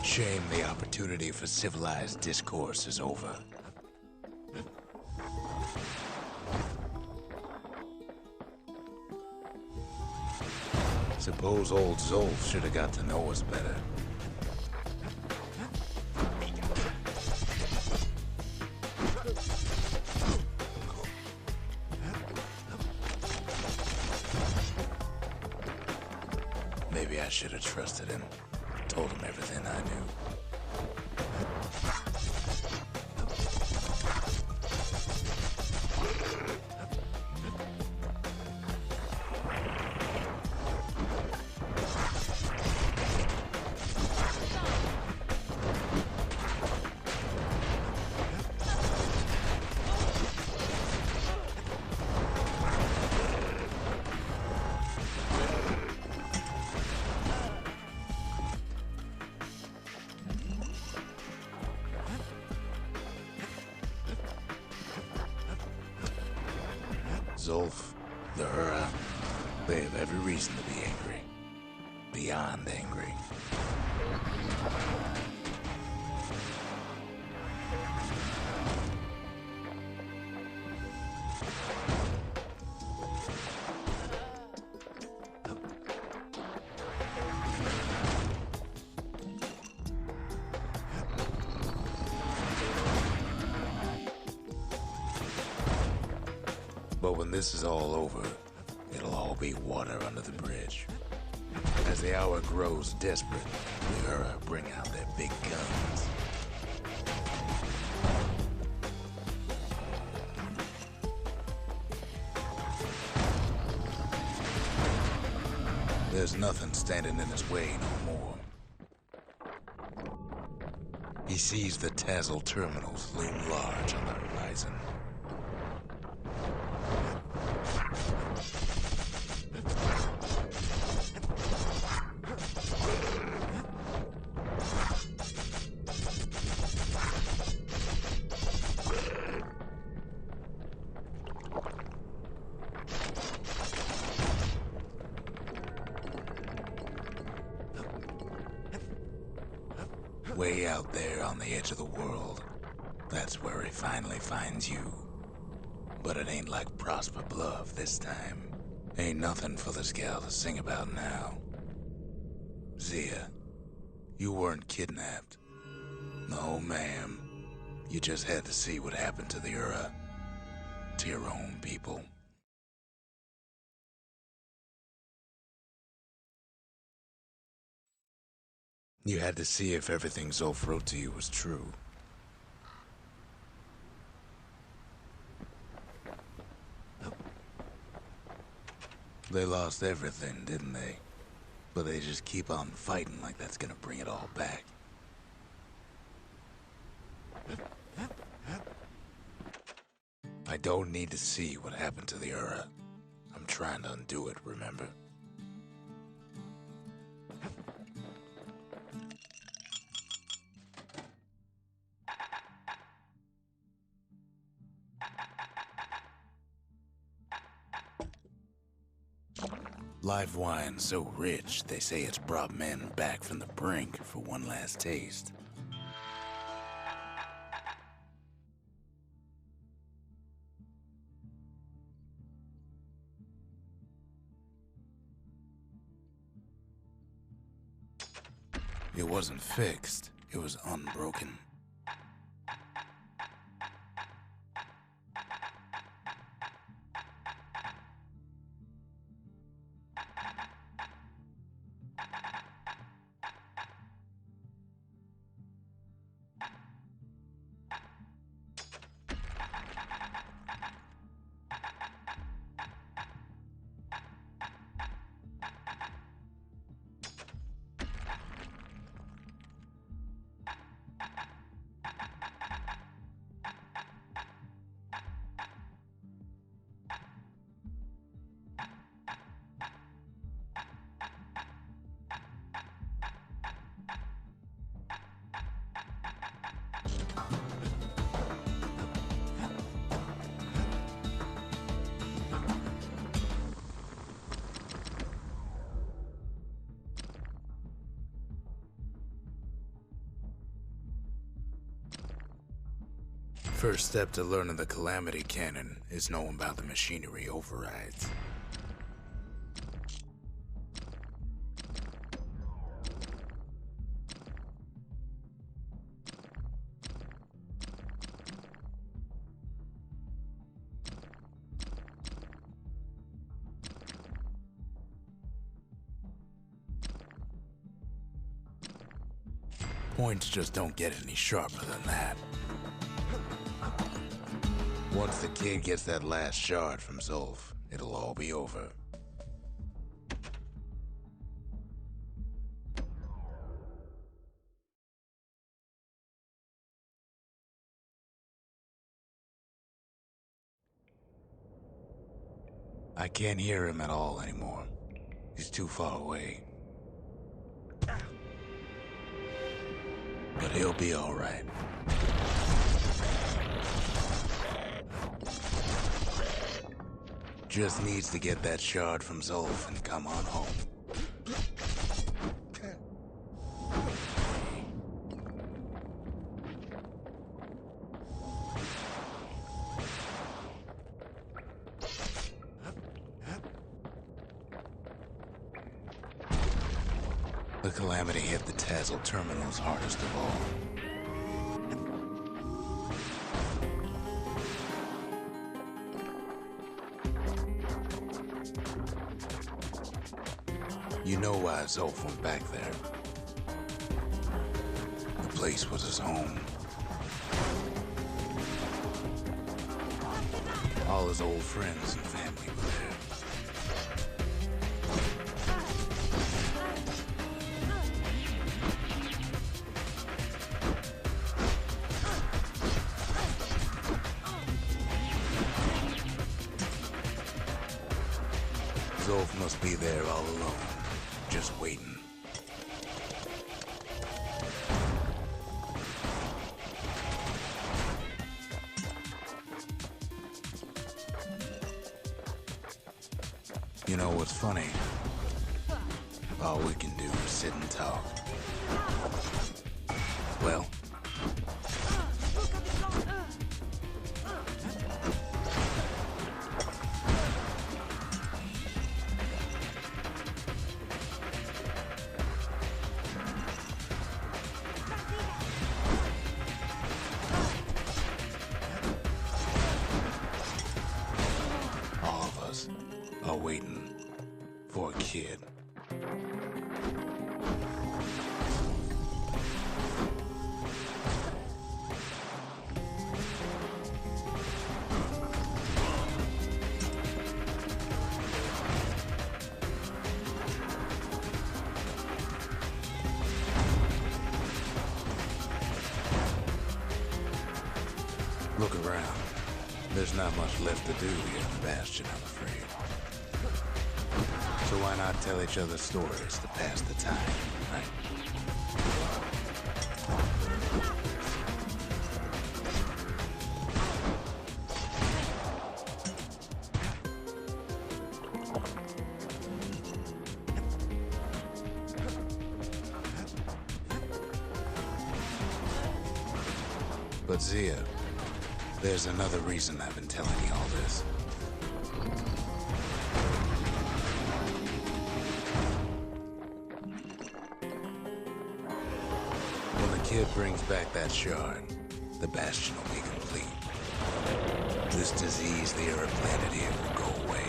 Shame the opportunity for civilized discourse is over. Suppose old Zolf should have got to know us better. Maybe I should have trusted him. Told him everything I knew. Zolf, the Ura, They have every reason to be angry. Beyond angry. But when this is all over, it'll all be water under the bridge. As the hour grows desperate, the Ura bring out their big guns. There's nothing standing in his way no more. He sees the Tassel terminals loom large on the horizon. Way out there on the edge of the world, that's where he finally finds you. But it ain't like Prosper Bluff this time. Ain't nothing for this gal to sing about now. Zia, you weren't kidnapped. No, ma'am. You just had to see what happened to the Ura. To your own people. You had to see if everything Zolf wrote to you was true. They lost everything, didn't they? But they just keep on fighting like that's gonna bring it all back. I don't need to see what happened to the Ura. I'm trying to undo it, remember? Live wine so rich, they say it's brought men back from the brink for one last taste. It wasn't fixed, it was unbroken. First step to learning the Calamity Cannon is knowing about the machinery overrides. Points just don't get any sharper than that. Once the kid gets that last shard from Zolf, it'll all be over. I can't hear him at all anymore. He's too far away. But he'll be all right. Just needs to get that shard from Zolf and come on home. The Calamity hit the Tazzle terminals hardest of all. You know why Zolf went back there. The place was his home. All his old friends and family were there. Zolf must be there all alone, just waiting. You know what's funny? All we can do is sit and talk. Well, all of us are waiting for a kid. Look around. There's not much left to do here in Bastion, I'm afraid. So why not tell each other stories to pass the time, right? But Zia, there's another reason I've been telling you all this. When the kid brings back that shard, the Bastion will be complete. This disease the Earth planet here will go away.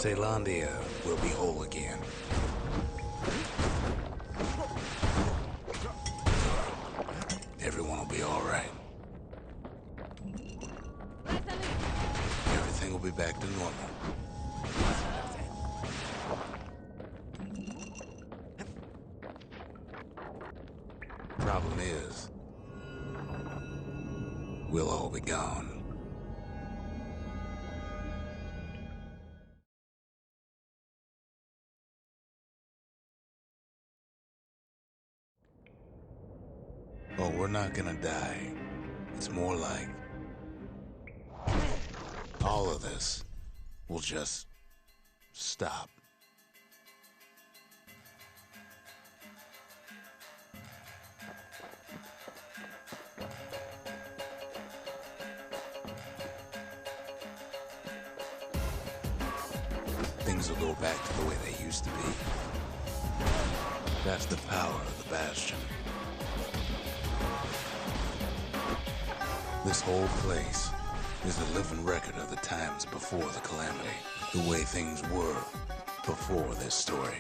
Zealandia will be whole again. Everyone will be all right. Everything will be back to normal. Problem is, we'll all be gone. Oh, we're not gonna die. It's more like all of this will just stop. Things will go back to the way they used to be. That's the power of the Bastion. This whole place is a living record of the times before the Calamity, the way things were before this story.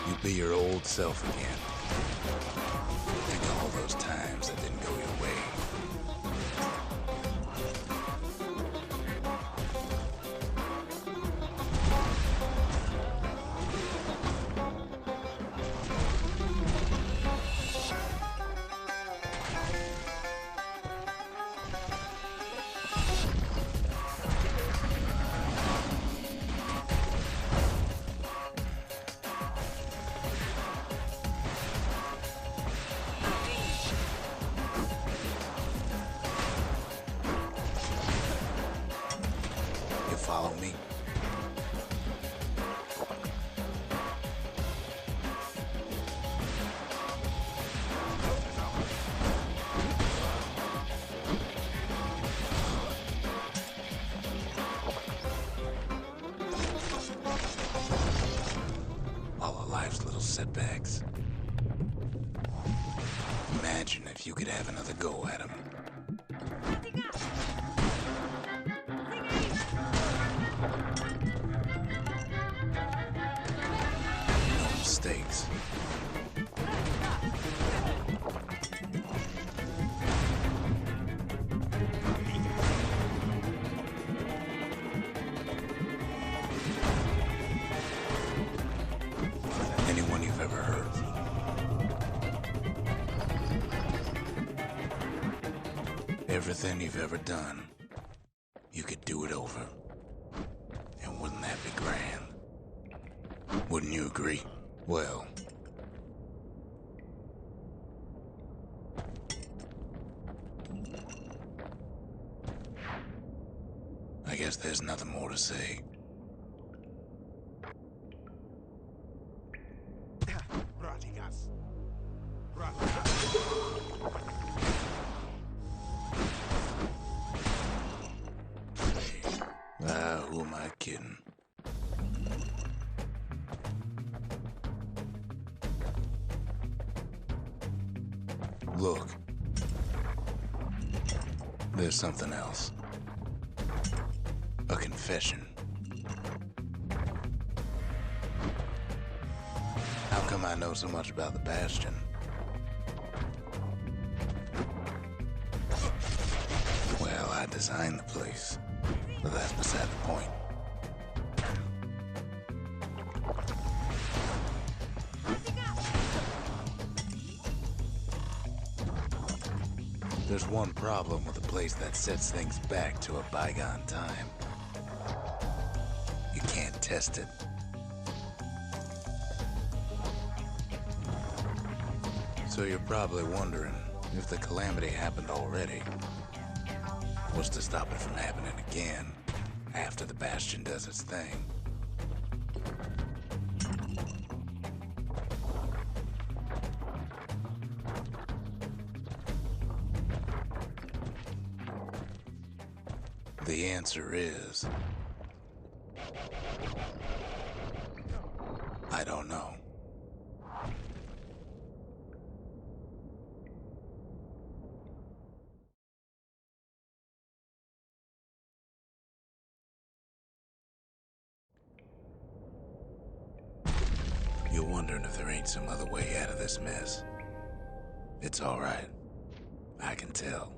You Be your old self again. Think of all those times that didn't go your way. Follow me. All of life's little setbacks. Imagine if you could have another go at them. Mistakes. Anyone you've ever hurt. Everything you've ever done, you could do it over. And wouldn't that be grand? Wouldn't you agree? Well, I guess there's nothing more to say. Who am I kidding? Look, there's something else. A confession. How come I know so much about the Bastion? Well, I designed the place, but that's beside the point. There's one problem with a place that sets things back to a bygone time. You can't test it. So you're probably wondering if the calamity happened already. What's to stop it from happening again after the Bastion does its thing? The answer is, I don't know. You're wondering if there ain't some other way out of this mess. It's all right. I can tell.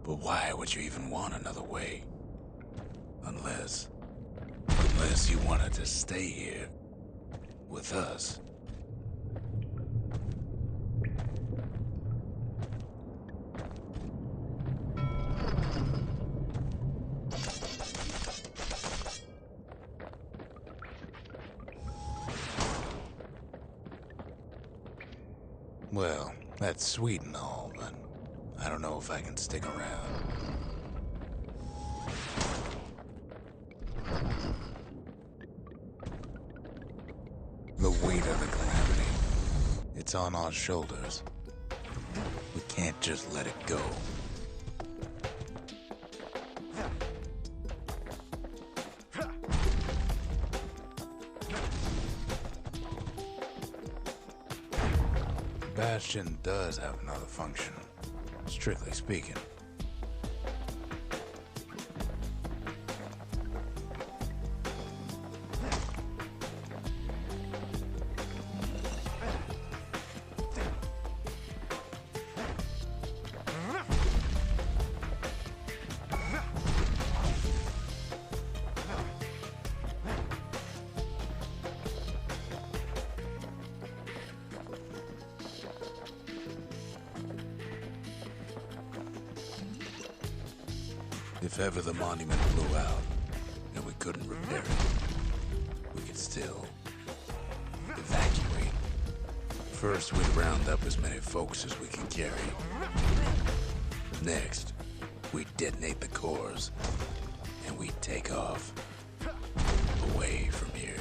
But why would you even want another way? Unless you wanted to stay here with us. Well, that's sweet and all, but I don't know if I can stick around. The weight of the calamity, it's on our shoulders. We can't just let it go. Bastion does have another function, strictly speaking. If ever the monument blew out and we couldn't repair it, we could still evacuate. First, we'd round up as many folks as we could carry. Next, we'd detonate the cores, and we'd take off away from here.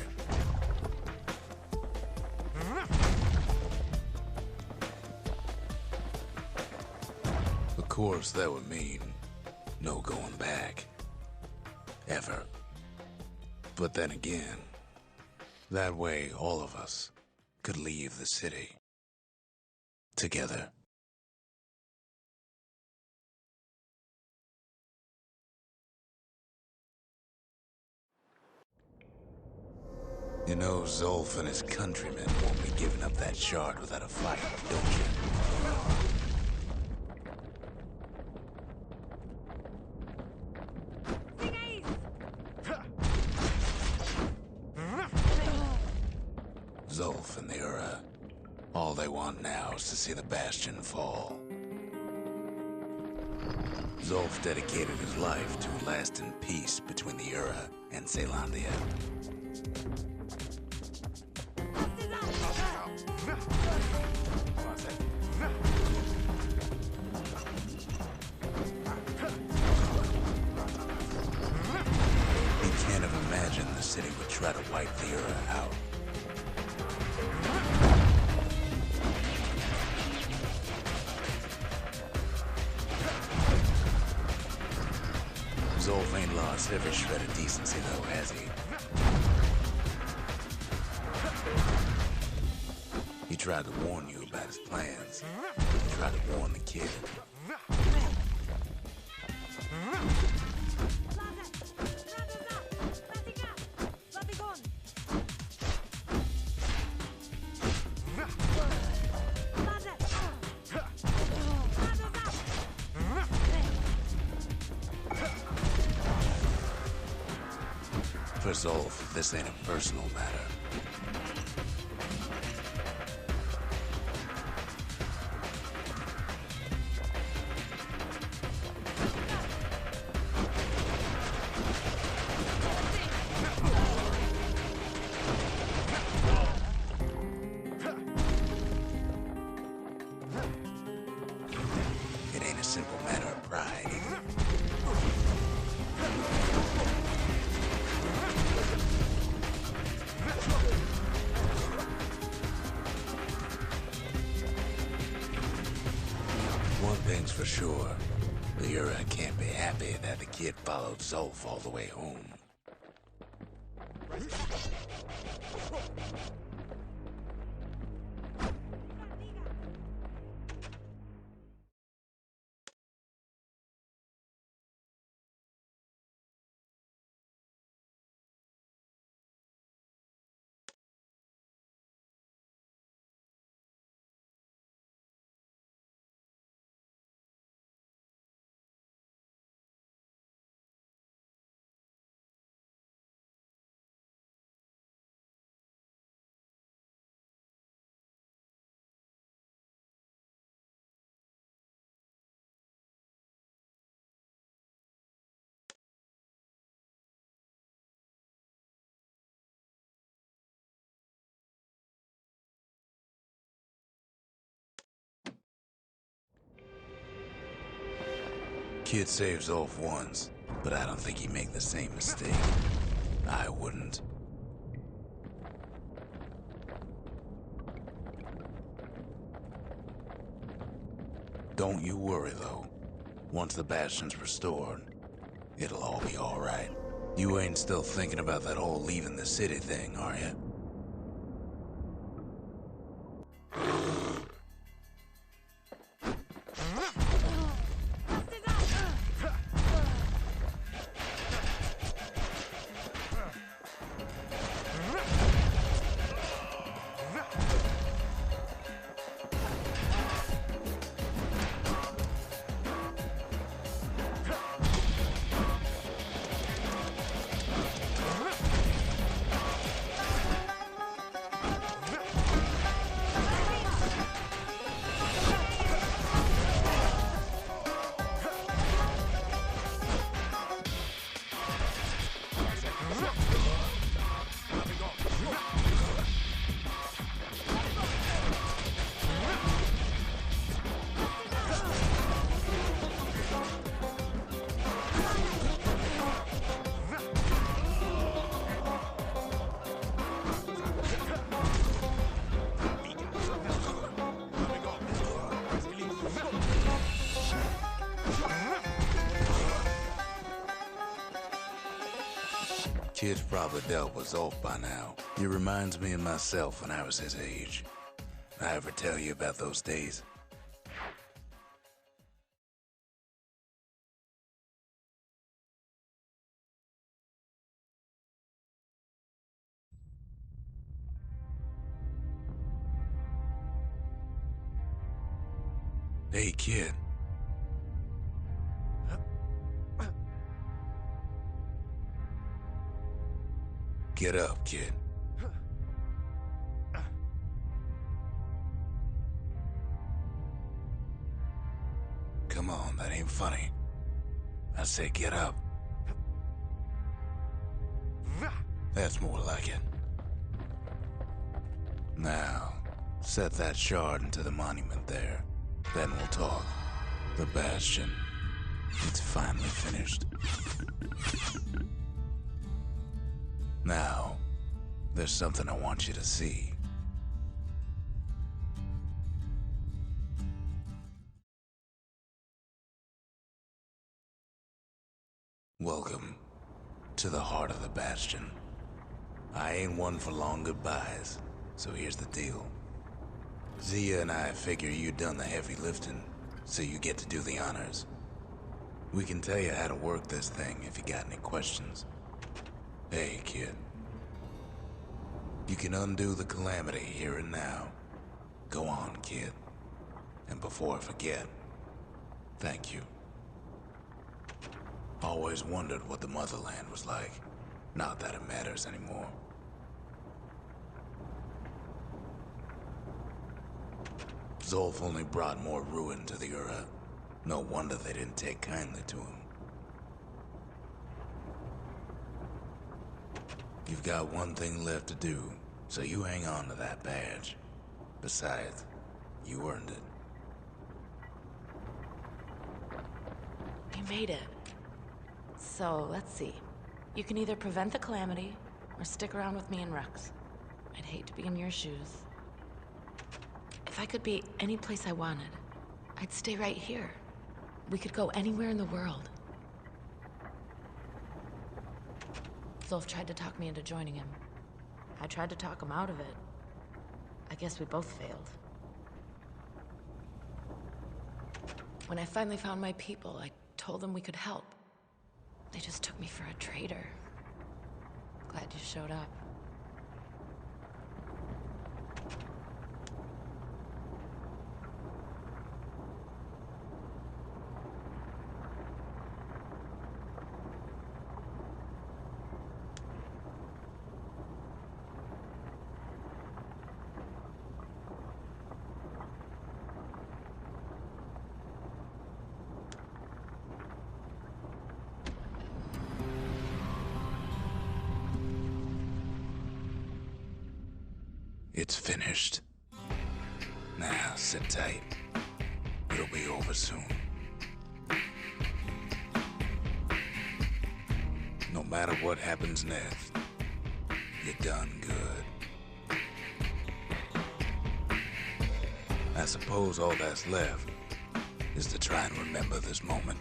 Of course, that would mean no going back. Ever. But then again, that way all of us could leave the city together. You know, Zolf and his countrymen won't be giving up that shard without a fight, don't you? Zolf and the Ura, all they want now is to see the Bastion fall. Zolf dedicated his life to a lasting peace between the Ura and Zealandia. He can't have imagined the city would try to wipe the Ura out. Zolf ain't lost every shred of decency though, has he? He tried to warn you about his plans. He tried to warn the kid. For Zolf, this ain't a personal matter. It ain't a simple matter of pride either. One thing's for sure, the Ura can't be happy that the kid followed Zolf all the way home. Kid saved Zolf once, but I don't think he'd make the same mistake. I wouldn't. Don't you worry, though. Once the Bastion's restored, it'll all be alright. You ain't still thinking about that whole leaving the city thing, are you? Kid's probably dealt with Zolf by now. He reminds me of myself when I was his age. I ever tell you about those days? Hey, kid. Get up, kid. Come on, that ain't funny. I say get up. That's more like it. Now, set that shard into the monument there. Then we'll talk. The Bastion. It's finally finished. Now, there's something I want you to see. Welcome to the heart of the Bastion. I ain't one for long goodbyes, so here's the deal. Zia and I figure you done the heavy lifting, so you get to do the honors. We can tell you how to work this thing if you got any questions. Hey, kid. You can undo the calamity here and now. Go on, kid. And before I forget, thank you. Always wondered what the motherland was like. Not that it matters anymore. Zolf only brought more ruin to the Ura. No wonder they didn't take kindly to him. You've got one thing left to do, so you hang on to that badge. Besides, you earned it. You made it. So, let's see. You can either prevent the calamity, or stick around with me and Rex. I'd hate to be in your shoes. If I could be any place I wanted, I'd stay right here. We could go anywhere in the world. Zolf tried to talk me into joining him. I tried to talk him out of it. I guess we both failed. When I finally found my people, I told them we could help. They just took me for a traitor. Glad you showed up. It's finished. Now, sit tight. It'll be over soon. No matter what happens next, you're done good. I suppose all that's left is to try and remember this moment.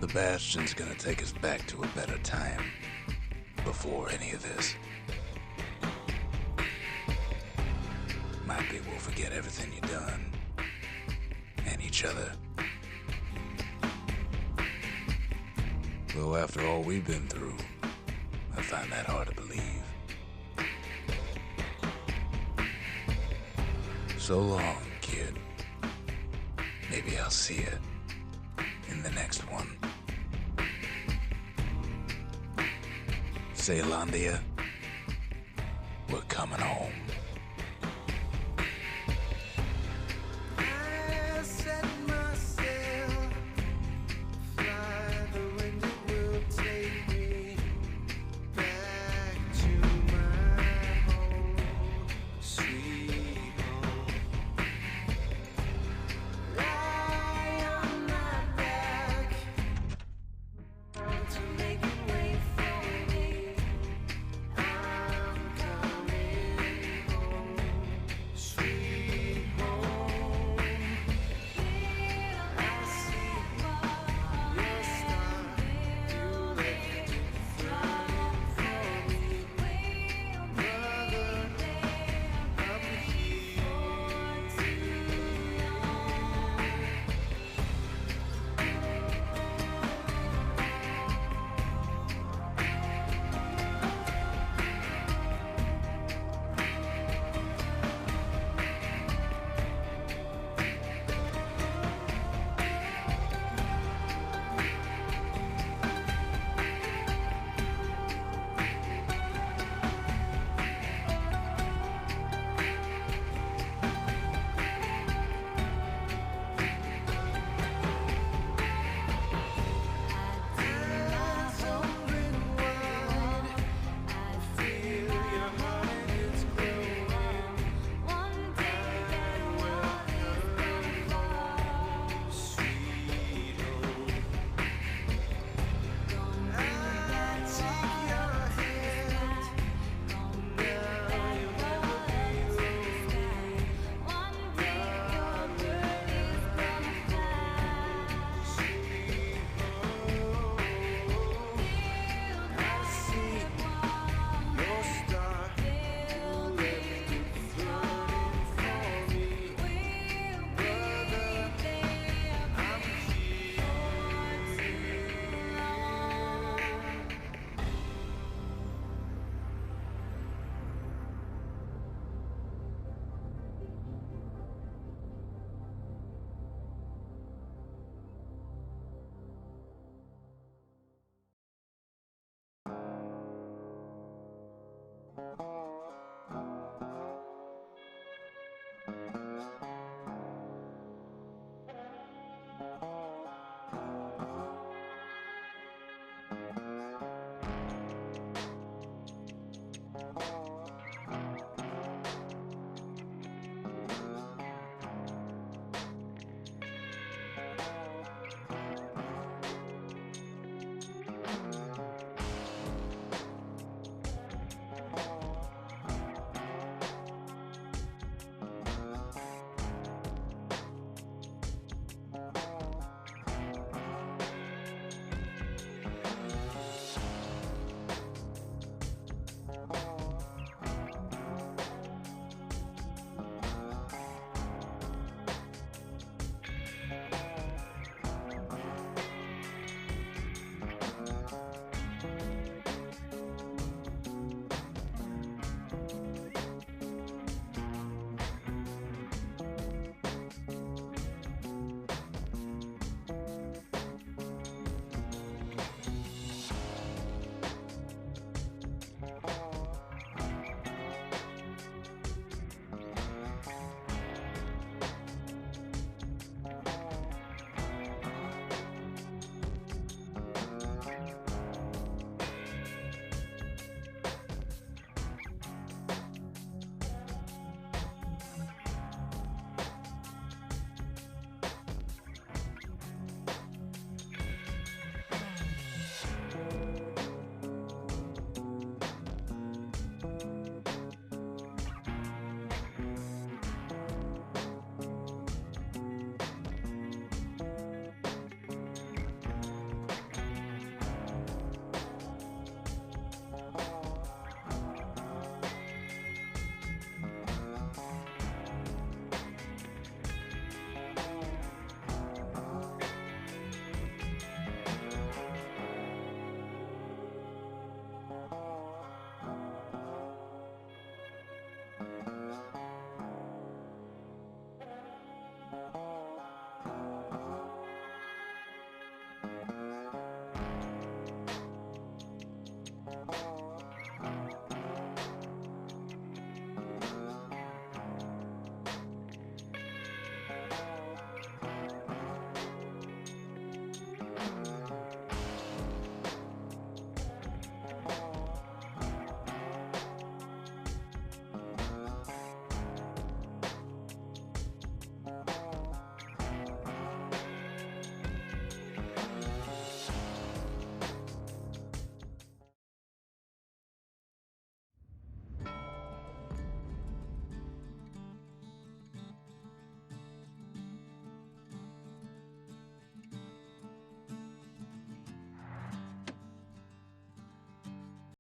The Bastion's gonna take us back to a better time. Before any of this. Might be we'll forget everything you've done. And each other. Though after all we've been through, I find that hard to believe. So long, kid. Maybe I'll see you in the next one. Zealandia, we're coming home.